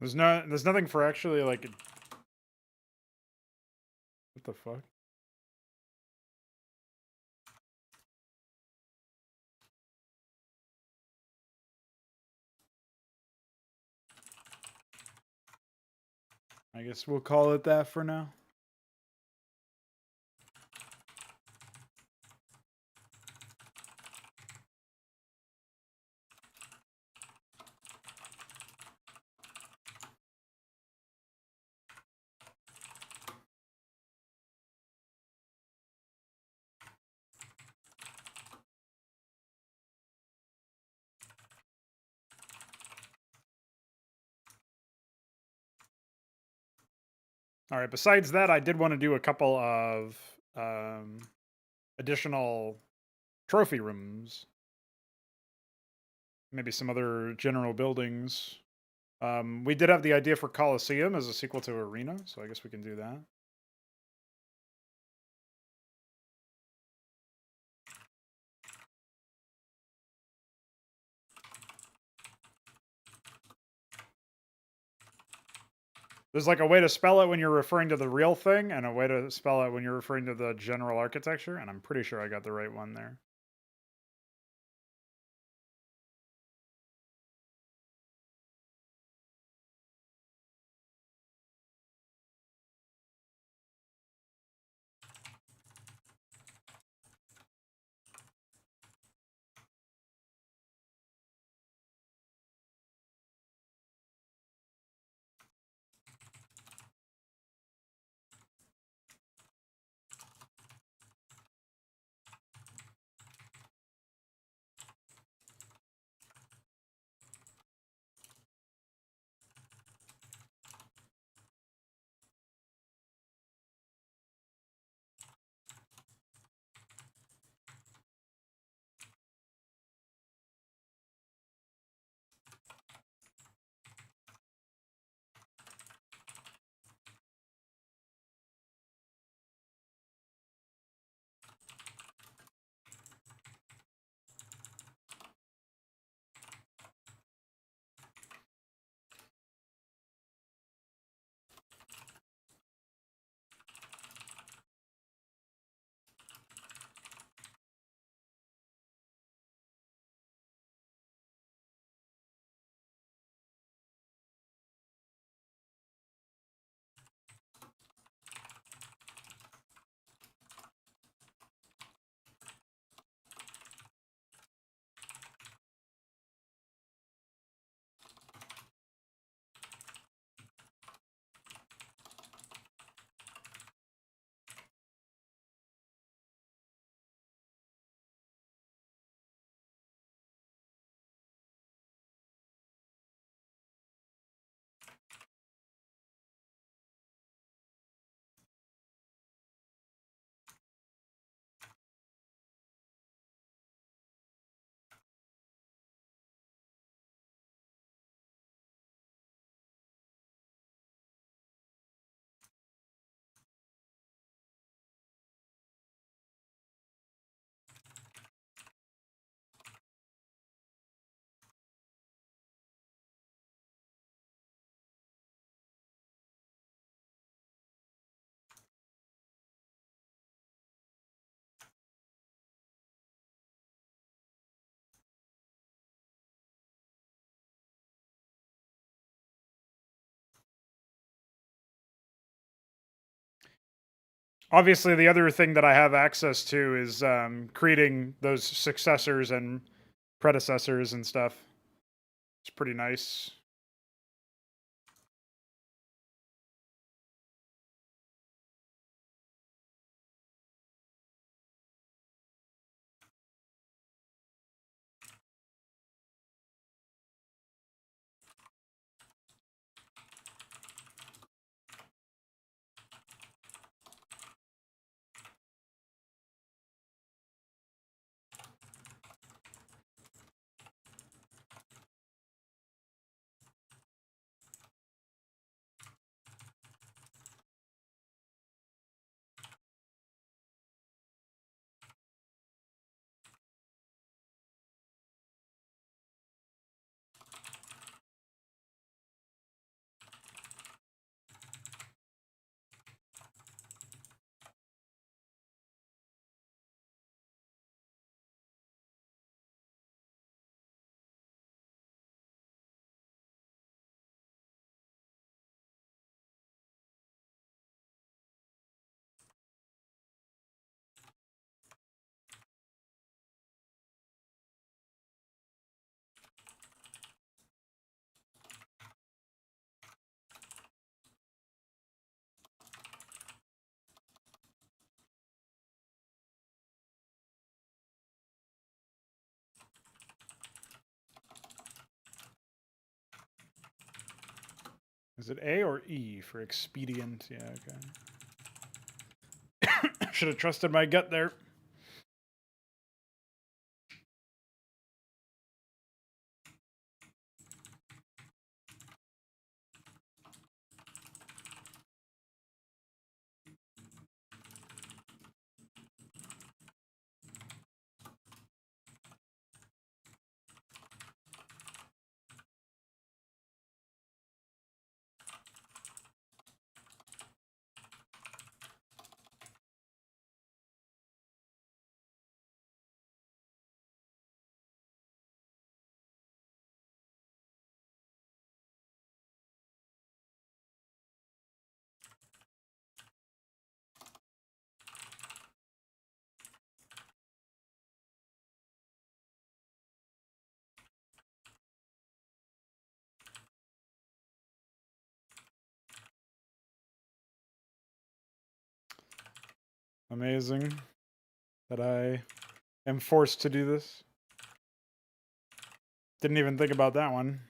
There's nothing for actually, like... What the fuck? I guess we'll call it that for now. All right. Besides that, I did want to do a couple of additional trophy rooms. Maybe some other general buildings. We did have the idea for Coliseum as a sequel to Arena, so I guess we can do that. There's like a way to spell it when you're referring to the real thing, and a way to spell it when you're referring to the general architecture, and I'm pretty sure I got the right one there. Obviously, the other thing that I have access to is creating those successors and predecessors and stuff. It's pretty nice. Is it A or E for expedient? Yeah, okay. Should have trusted my gut there. Amazing that I am forced to do this. Didn't even think about that one.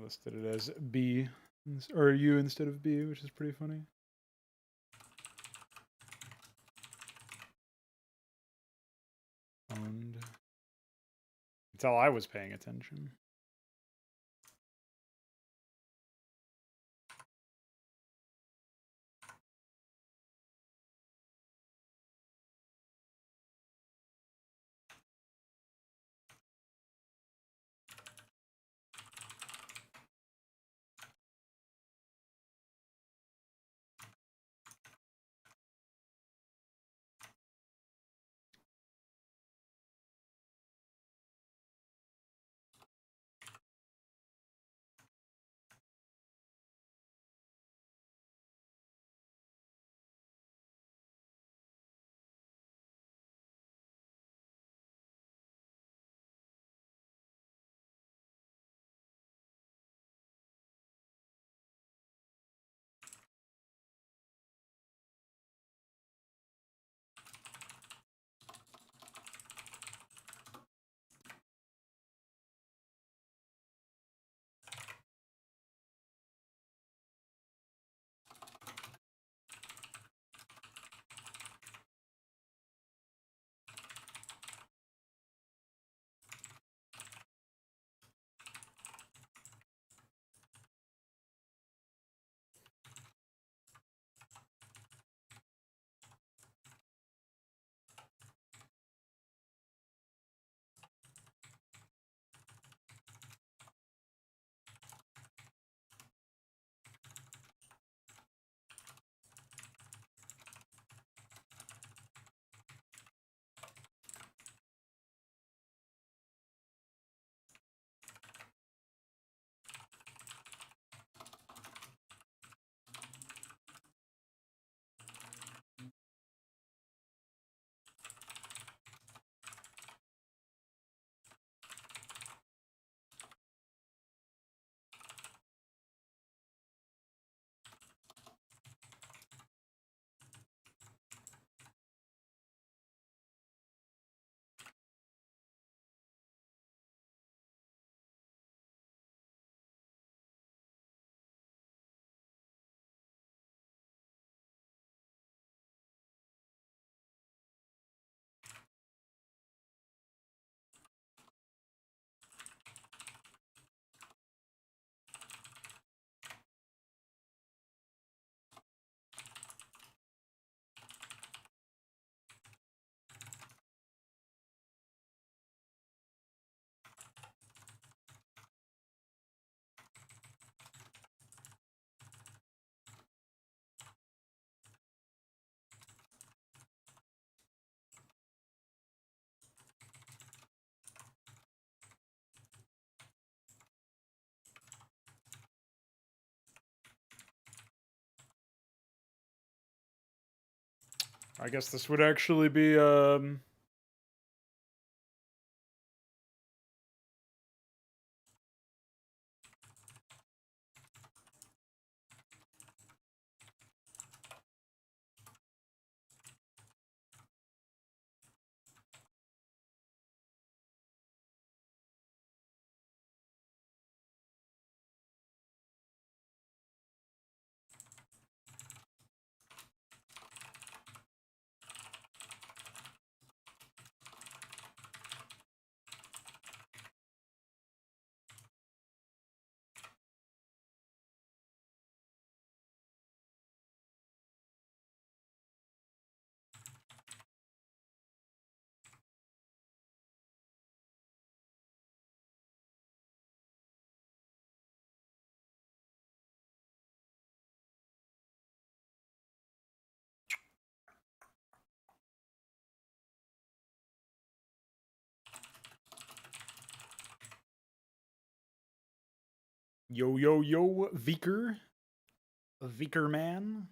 Listed it as B or U instead of B, which is pretty funny. Owned. Until I was paying attention. I guess this would actually be yo yo yo Viker man.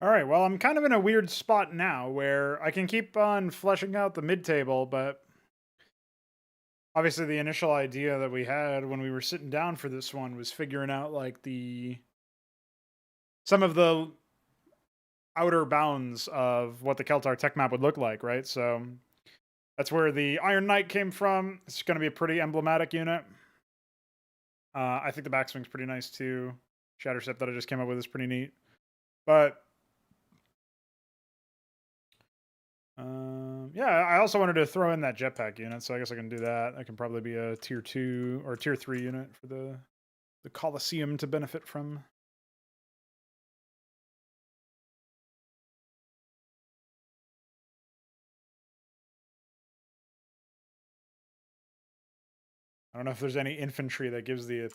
All right, well, I'm kind of in a weird spot now where I can keep on fleshing out the mid table, but obviously the initial idea that we had when we were sitting down for this one was figuring out like the some of the outer bounds of what the Keltar tech map would look like, right? So that's where the Iron Knight came from. It's going to be a pretty emblematic unit. I think the backswing's pretty nice too. Shatterstep that I just came up with is pretty neat. But yeah, I also wanted to throw in that jetpack unit, so I guess I can do that. That can probably be a tier 2 or tier 3 unit for the Coliseum to benefit from. I don't know if there's any infantry that gives the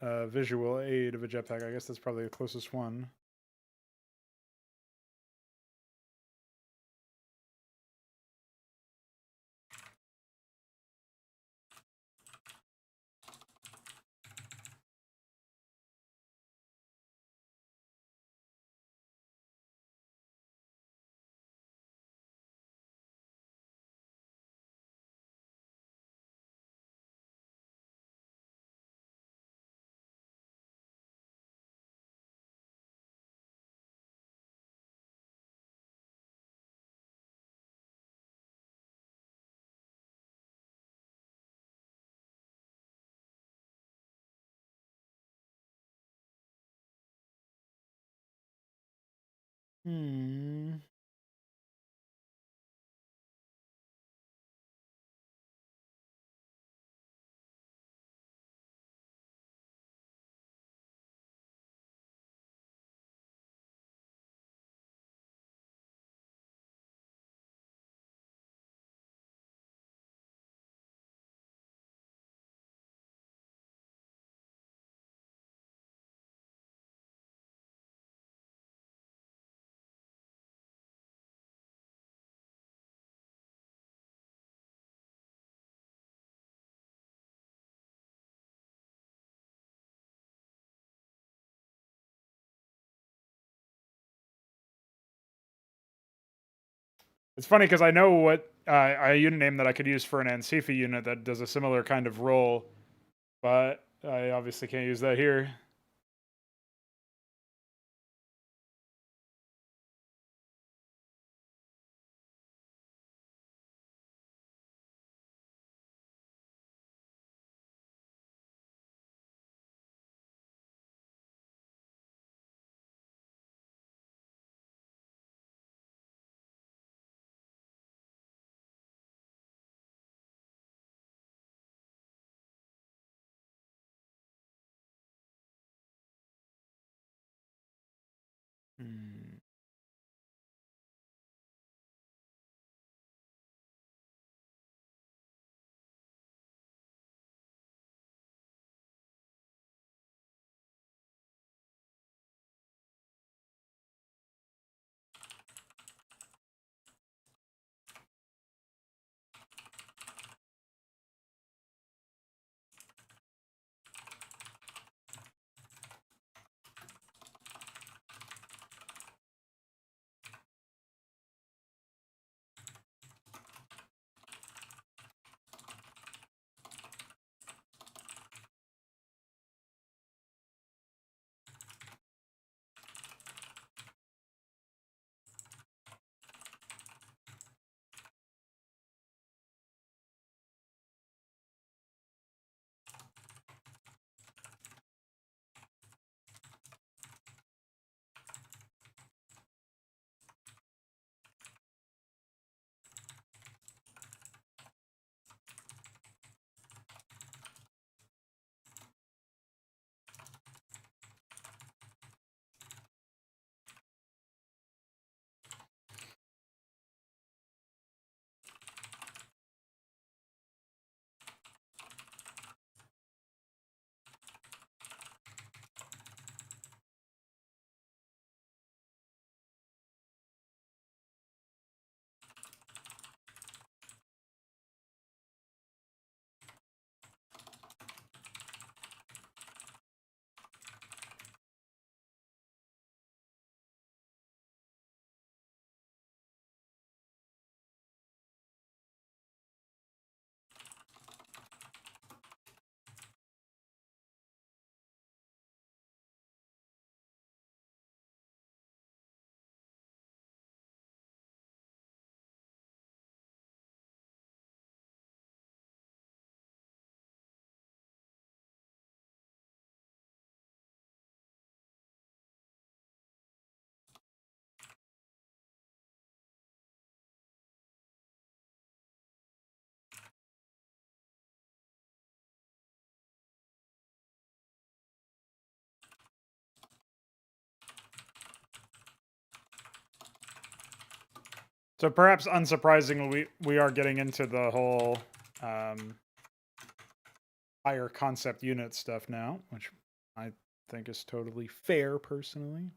visual aid of a jetpack. I guess that's probably the closest one. Hmm. It's funny because I know what a unit name that I could use for an Ansifa unit that does a similar kind of role, but I obviously can't use that here. Hmm. So perhaps unsurprisingly, we are getting into the whole um, higher concept unit stuff now, which I think is totally fair personally.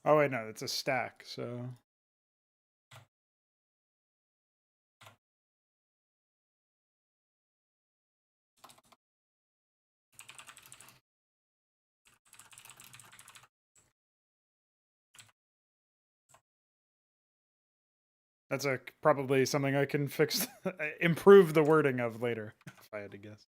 Oh wait, no, it's a stack. So that's probably something I can fix, improve the wording of later, if I had to guess.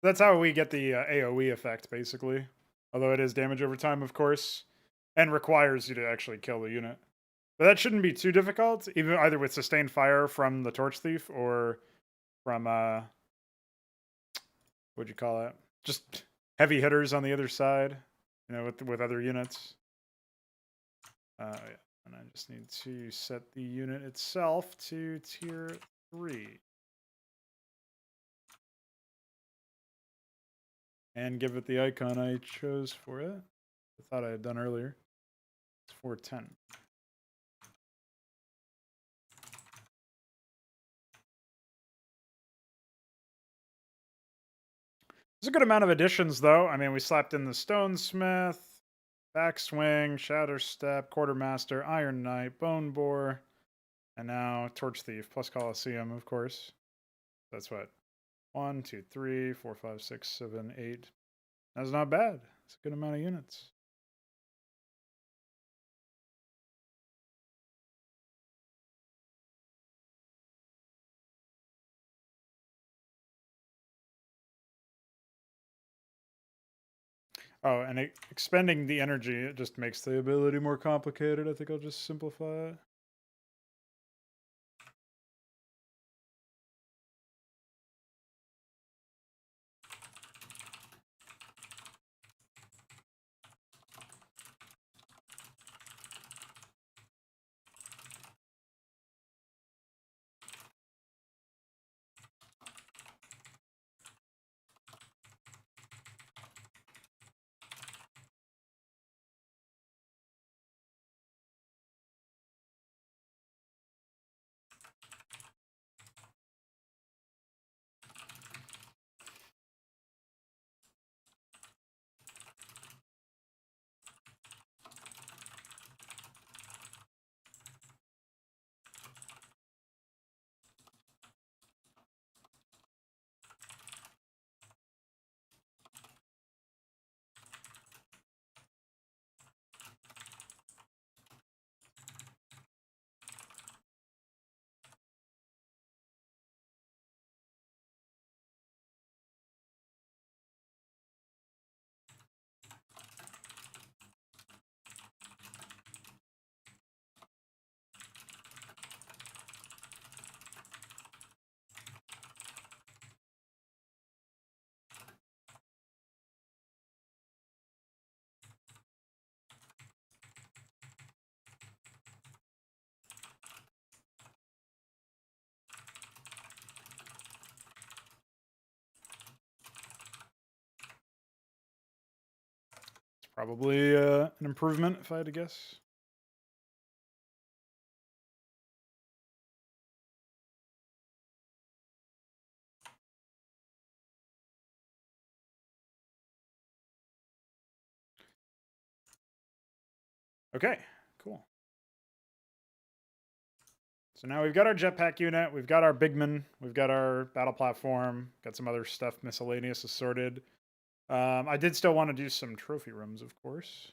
That's how we get the AoE effect, basically. Although it is damage over time, of course, and requires you to actually kill the unit. But that shouldn't be too difficult, even either with sustained fire from the Torch Thief or from what'd you call it? Just heavy hitters on the other side, with other units. Yeah. And I just need to set the unit itself to tier 3. And give it the icon I chose for it. I thought I had done earlier. It's 410. There's a good amount of additions, though. I mean, we slapped in the Stonesmith, Backswing, Shatter Step, Quartermaster, Iron Knight, Bone Boar, and now Torch Thief, plus Colosseum, of course. That's what? 1, 2, 3, 4, 5, 6, 7, 8. That's not bad. It's a good amount of units. Oh, and expending the energy, it just makes the ability more complicated. I think I'll just simplify it. Probably an improvement, if I had to guess. Okay, cool. So now we've got our jetpack unit, we've got our Bigman, we've got our battle platform, got some other stuff miscellaneous assorted. I did still want to do some trophy rooms, of course.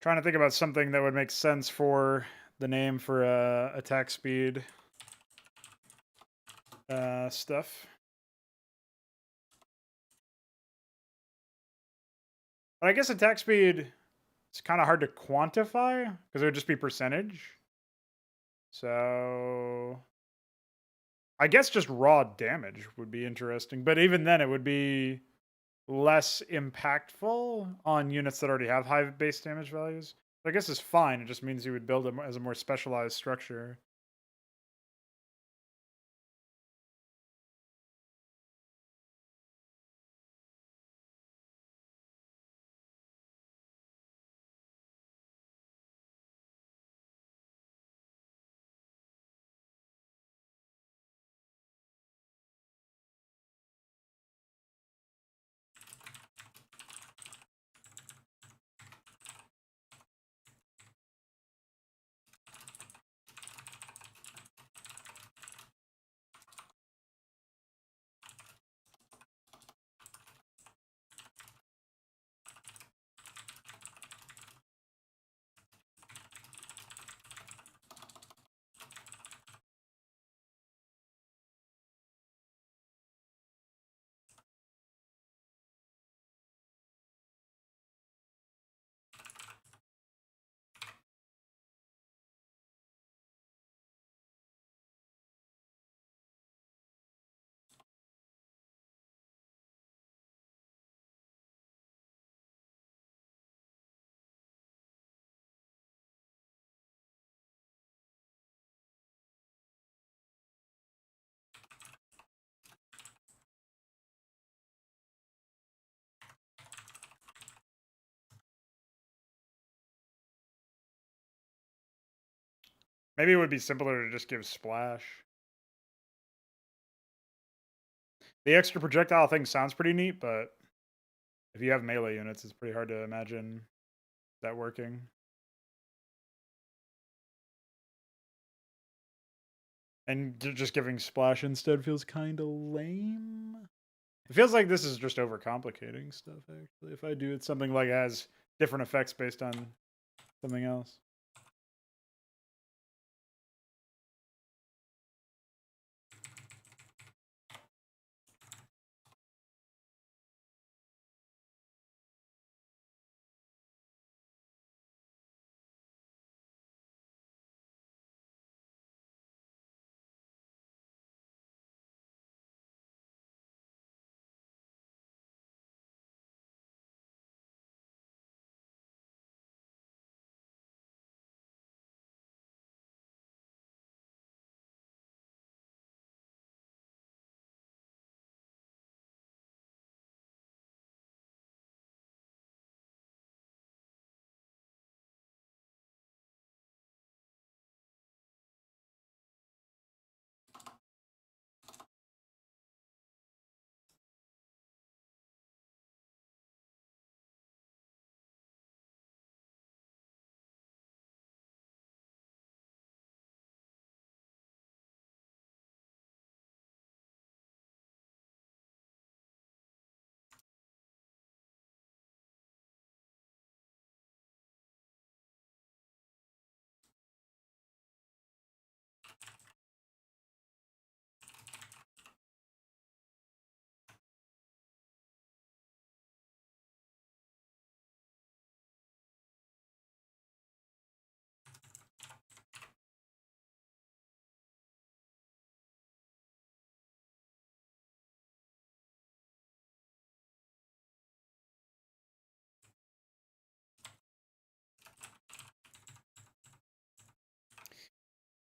Trying to think about something that would make sense for the name for attack speed stuff. But I guess attack speed is kind of hard to quantify because it would just be percentage. So I guess just raw damage would be interesting. But even then, it would be less impactful on units that already have high base damage values. I guess it's fine. It just means you would build it as a more specialized structure. Maybe it would be simpler to just give splash. The extra projectile thing sounds pretty neat, but if you have melee units, it's pretty hard to imagine that working. And just giving splash instead feels kind of lame. It feels like this is just overcomplicating stuff, actually. If I do it something like has different effects based on something else.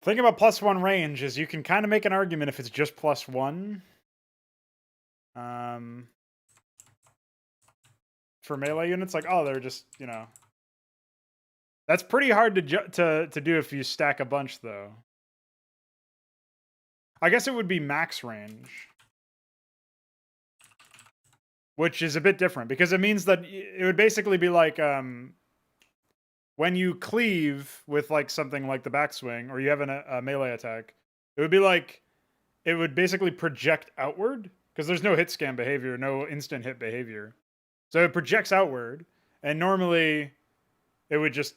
Thing about +1 range is you can kind of make an argument if it's just +1. For melee units, like, oh, they're just, you know. That's pretty hard to do if you stack a bunch, though. I guess it would be max range, which is a bit different because it means that it would basically be like when you cleave with like something like the backswing, or you have a melee attack, it would be like it would basically project outward because there's no hit scan behavior, no instant hit behavior. So it projects outward, and normally it would just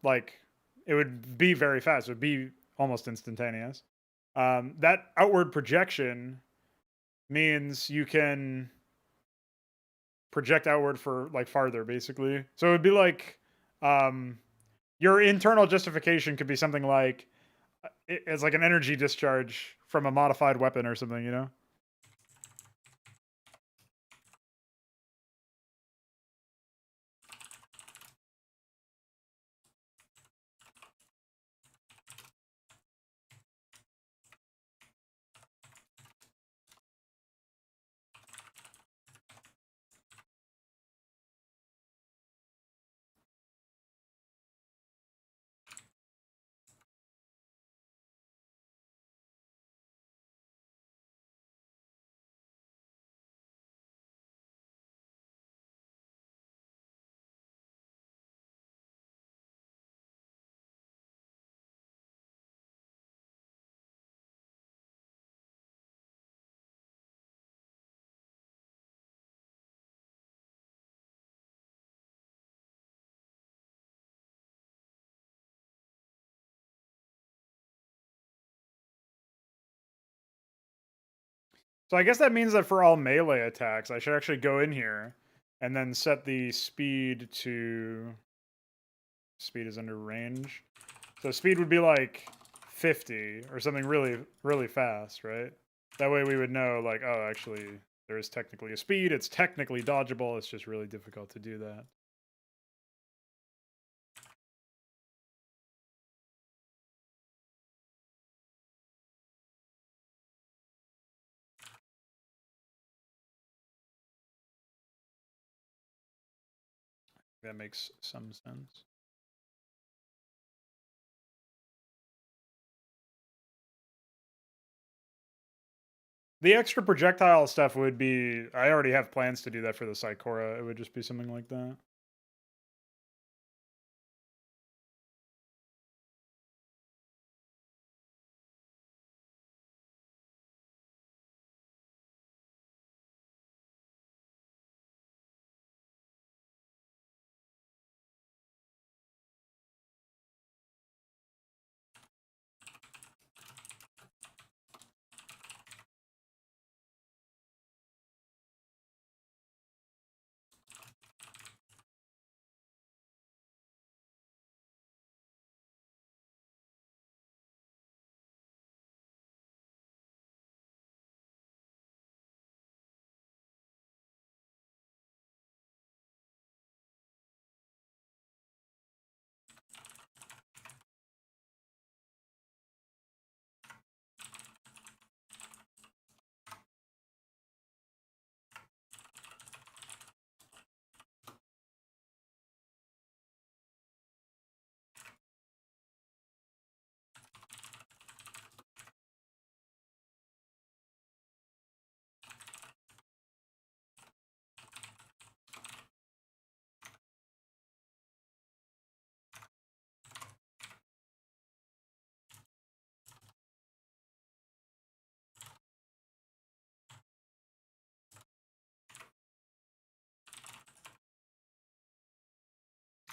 like it would be very fast. It would be almost instantaneous. That outward projection means you can project outward for like farther, basically. So it would be like your internal justification could be something like it's like an energy discharge from a modified weapon or something, you know? So I guess that means that for all melee attacks, I should actually go in here and then set the speed to... Speed is under range. So speed would be like 50 or something really, really fast, right? That way we would know, like, oh, actually, there is technically a speed. It's technically dodgeable. It's just really difficult to do that. That makes some sense. The extra projectile stuff would be... I already have plans to do that for the Psychora. It would just be something like that.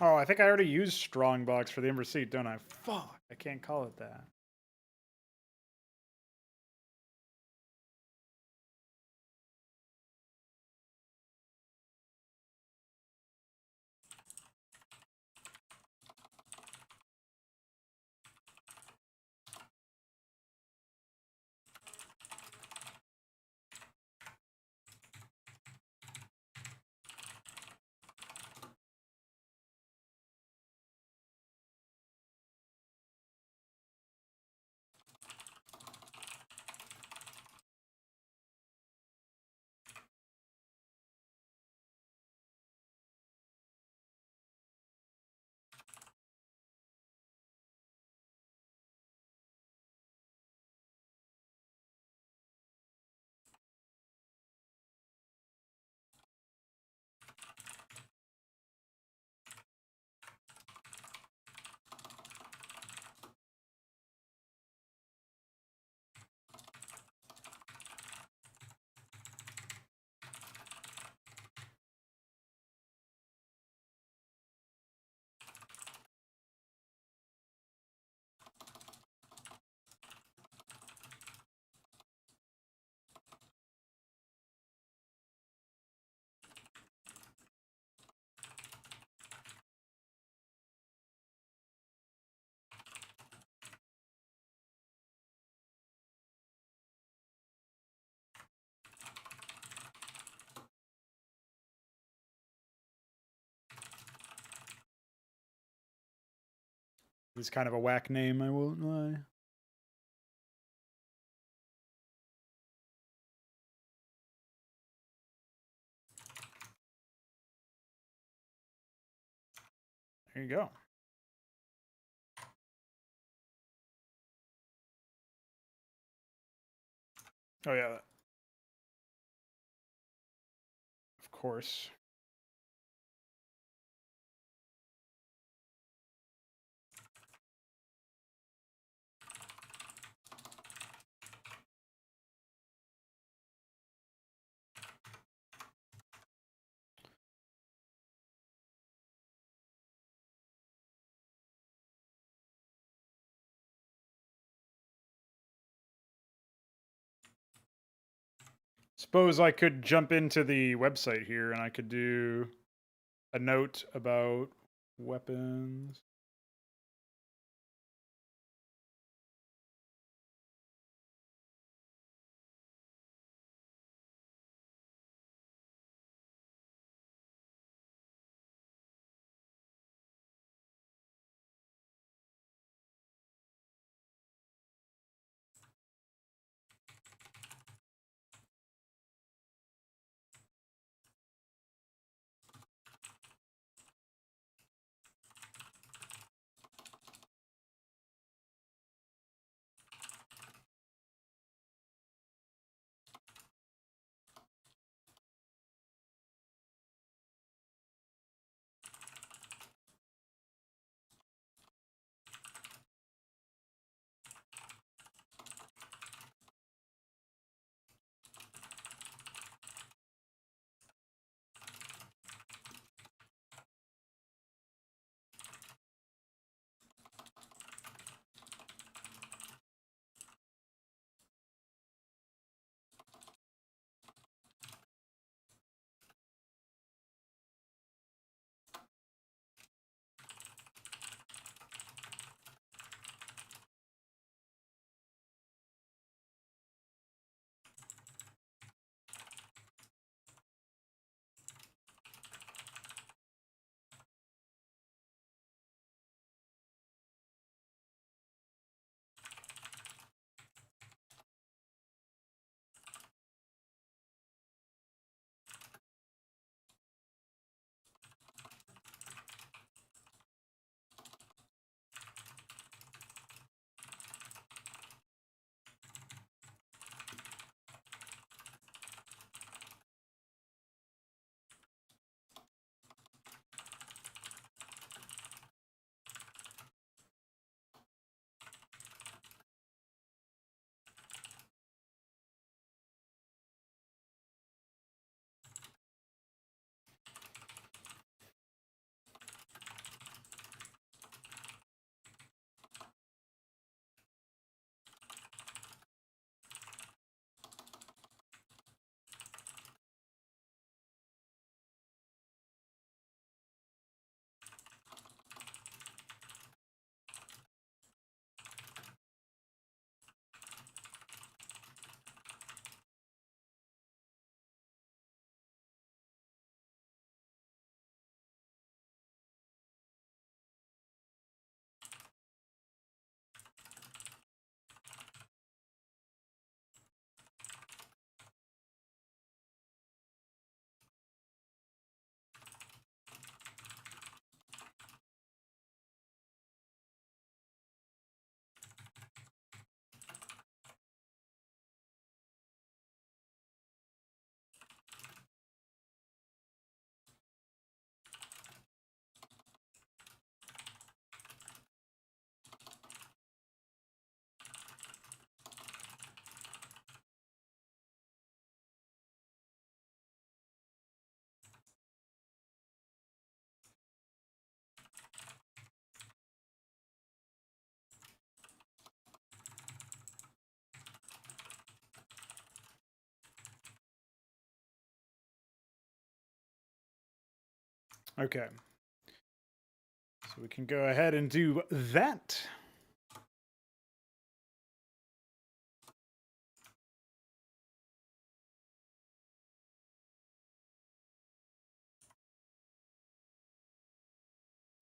Oh, I think I already used Strongbox for the Ember Seat, don't I? Fuck, I can't call it that. is kind of a whack name, I won't lie. There you go. Oh yeah, of course. Suppose I could jump into the website here and I could do a note about weapons. Okay. So we can go ahead and do that.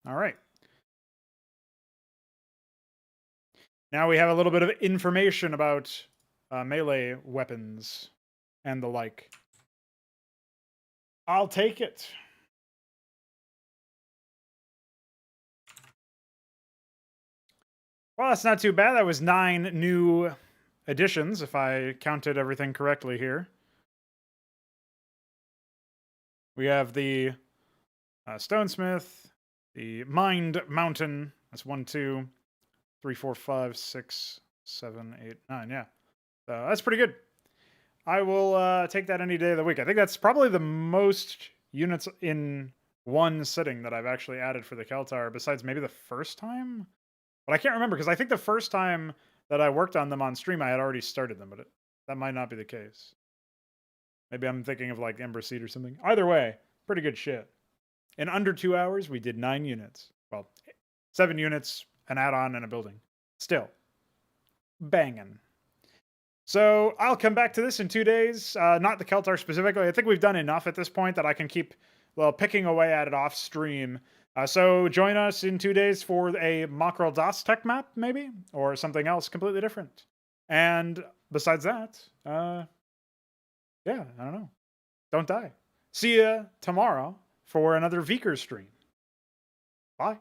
All right. Now we have a little bit of information about melee weapons and the like. I'll take it. Well, that's not too bad. That was 9 new additions, if I counted everything correctly here. We have the Stonesmith, the Mind Mountain. That's 1, 2, 3, 4, 5, 6, 7, 8, 9. Yeah. So that's pretty good. I will take that any day of the week. I think that's probably the most units in one sitting that I've actually added for the Keltar, besides maybe the first time. But I can't remember, because I think the first time that I worked on them on stream, I had already started them, but that might not be the case. Maybe I'm thinking of like Ember Seed or something. Either way, pretty good shit. In under 2 hours, we did 9 units. Well, 7 units, an add-on, and a building. Still, banging. So I'll come back to this in 2 days. Not the Keltar specifically. I think we've done enough at this point that I can keep, well, picking away at it off stream. So join us in 2 days for a Makral Das tech map, maybe, or something else completely different. And besides that, yeah, I don't know. Don't die. See ya tomorrow for another Veeker stream. Bye.